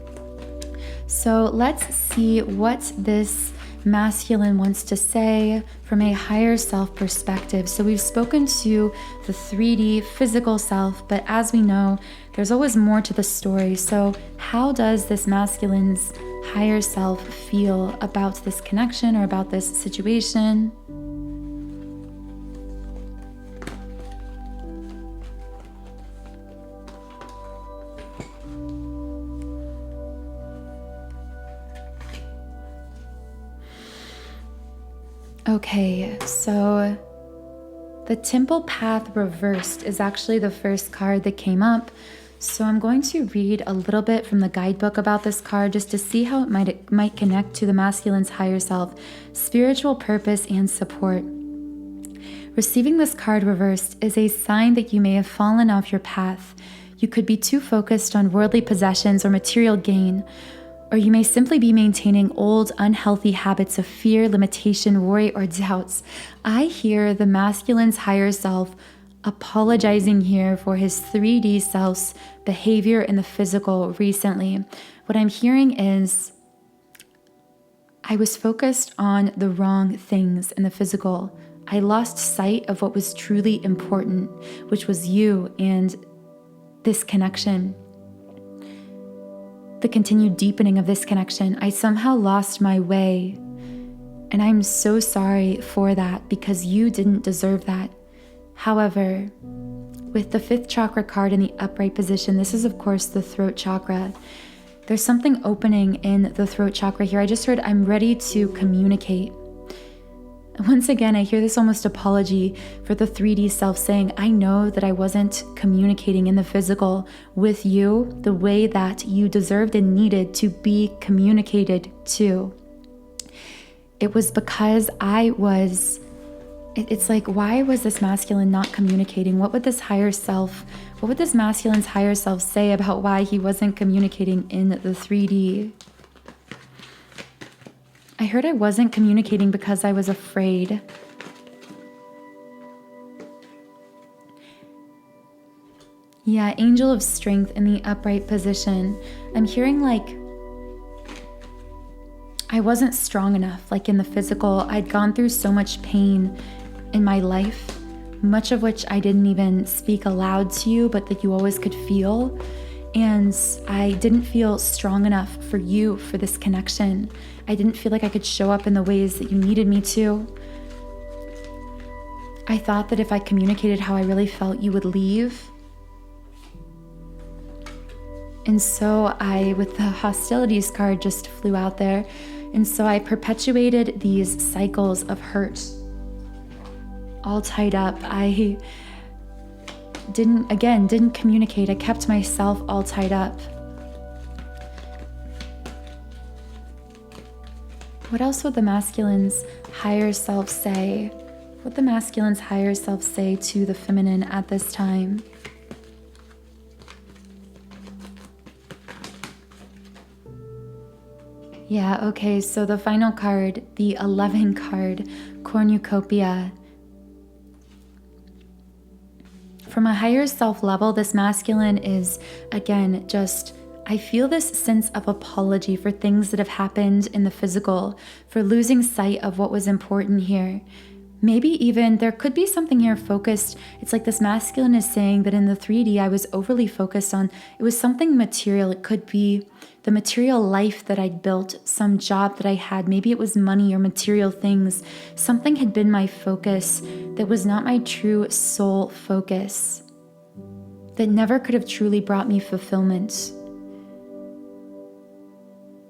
So let's see what this masculine wants to say from a higher self perspective. So we've spoken to the 3D physical self, but as we know, there's always more to the story. So how does this masculine's higher self feel about this connection or about this situation? Okay, so the Temple Path Reversed is actually the first card that came up. So I'm going to read a little bit from the guidebook about this card just to see how it might connect to the masculine's higher self, spiritual purpose, and support. Receiving this card reversed is a sign that you may have fallen off your path. You could be too focused on worldly possessions or material gain, or you may simply be maintaining old, unhealthy habits of fear, limitation, worry, or doubts. I hear the masculine's higher self apologizing here for his 3D self's behavior in the physical recently. What I'm hearing is, I was focused on the wrong things in the physical. I lost sight of what was truly important, which was you and this connection. the continued deepening of this connection. I somehow lost my way. And I'm so sorry for that because you didn't deserve that. However, with the 5th chakra card in the upright position, this is of course the throat chakra. There's something opening in the throat chakra here. I just heard, I'm ready to communicate. Once again, I hear this almost apology for the 3D self saying, I know that I wasn't communicating in the physical with you the way that you deserved and needed to be communicated to. It was because it's like, why was this masculine not communicating? What would this masculine's higher self say about why he wasn't communicating in the 3D? I heard I wasn't communicating because I was afraid. Yeah, Angel of Strength in the upright position. I'm hearing like I wasn't strong enough, like in the physical. I'd gone through so much pain in my life, much of which I didn't even speak aloud to you, but that you always could feel. And I didn't feel strong enough for you, for this connection. I didn't feel like I could show up in the ways that you needed me to. I thought that if I communicated how I really felt, you would leave. And so with the hostilities card just flew out there. And so I perpetuated these cycles of hurt, all tied up. I didn't communicate. I kept myself all tied up. What else would the masculine's higher self say? What would the masculine's higher self say to the feminine at this time? Yeah, okay, so the final card, the 11 card, cornucopia. From a higher self level, this masculine is, again, just, I feel this sense of apology for things that have happened in the physical, for losing sight of what was important here. Maybe even there could be something here focused. It's like this masculine is saying that in the 3D, I was overly focused on, it was something material. It could be the material life that I'd built, some job that I had. Maybe it was money or material things. Something had been my focus that was not my true soul focus, that never could have truly brought me fulfillment.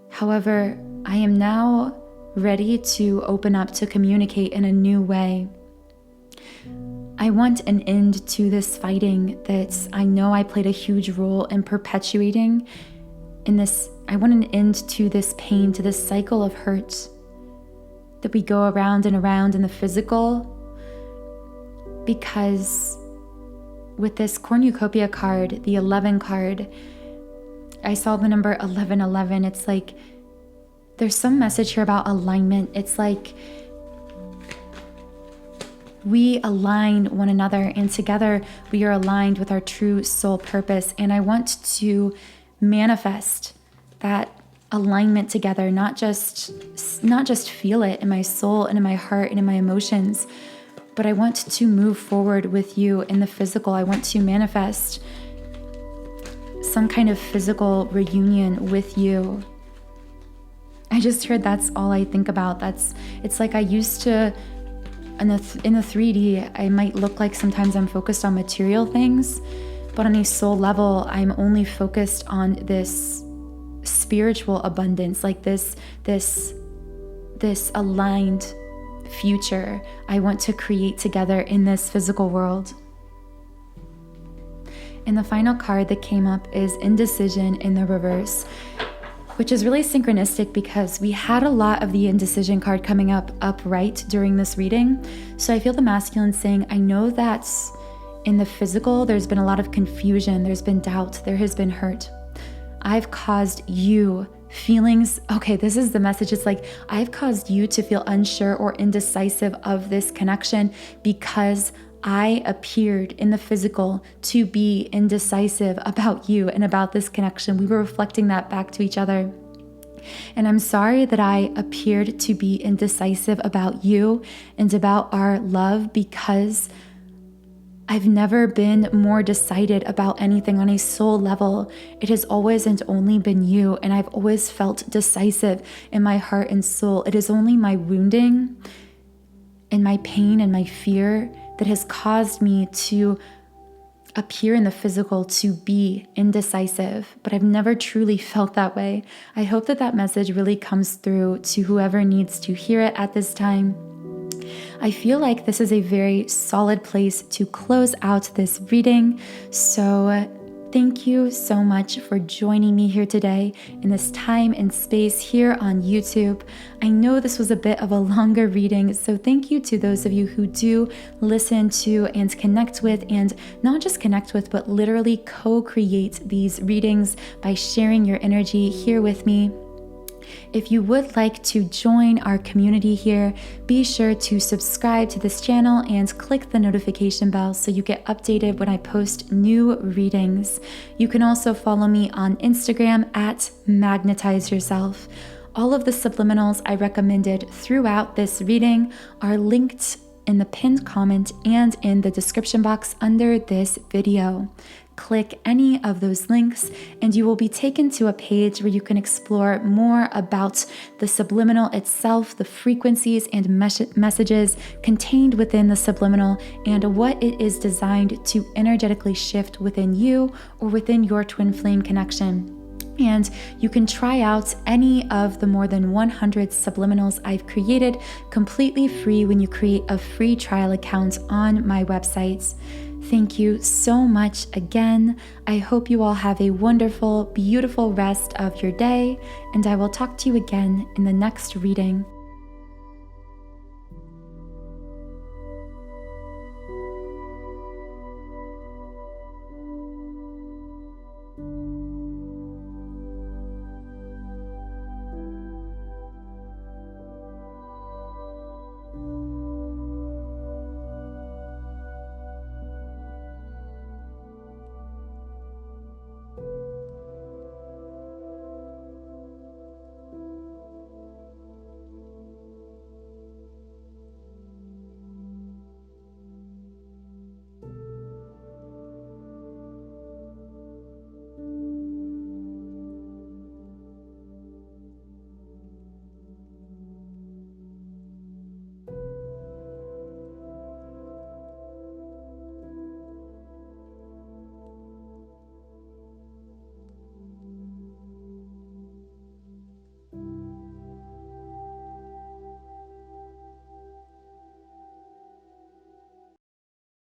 However, I am now ready to open up, to communicate in a new way. I want an end to this fighting that I know I played a huge role in perpetuating in this. I want an end to this pain, to this cycle of hurt that we go around and around in the physical, because with this cornucopia card, the 11 card, I saw the number 1111. It's like there's some message here about alignment. It's like we align one another, and together we are aligned with our true soul purpose. And I want to manifest that alignment together, not just feel it in my soul and in my heart and in my emotions, but I want to move forward with you in the physical. I want to manifest some kind of physical reunion with you. I just heard that's all I think about. It's like I used to, in the 3D, I might look like sometimes I'm focused on material things, but on a soul level, I'm only focused on this spiritual abundance, like this aligned future I want to create together in this physical world. And the final card that came up is indecision in the reverse, which is really synchronistic because we had a lot of the indecision card coming up upright during this reading. So I feel the masculine saying, I know that in the physical, there's been a lot of confusion, there's been doubt, there has been hurt. I've caused you feelings. Okay, this is the message. It's like, I've caused you to feel unsure or indecisive of this connection because I appeared in the physical to be indecisive about you and about this connection. We were reflecting that back to each other. And I'm sorry that I appeared to be indecisive about you and about our love, because I've never been more decided about anything on a soul level. It has always and only been you, and I've always felt decisive in my heart and soul. It is only my wounding and my pain and my fear that has caused me to appear in the physical to be indecisive, but I've never truly felt that way. I hope that that message really comes through to whoever needs to hear it at this time. I feel like this is a very solid place to close out this reading. So thank you so much for joining me here today in this time and space here on YouTube. I know this was a bit of a longer reading, so thank you to those of you who do listen to and connect with, and not just connect with, but literally co-create these readings by sharing your energy here with me. If you would like to join our community here, be sure to subscribe to this channel and click the notification bell so you get updated when I post new readings. You can also follow me on Instagram at Magnetize Yourself. All of the subliminals I recommended throughout this reading are linked in the pinned comment and in the description box under this video. Click any of those links and you will be taken to a page where you can explore more about the subliminal itself, the frequencies and messages contained within the subliminal, and what it is designed to energetically shift within you or within your twin flame connection. And you can try out any of the more than 100 subliminals I've created completely free when you create a free trial account on my website. Thank you so much again. I hope you all have a wonderful, beautiful rest of your day, and I will talk to you again in the next reading.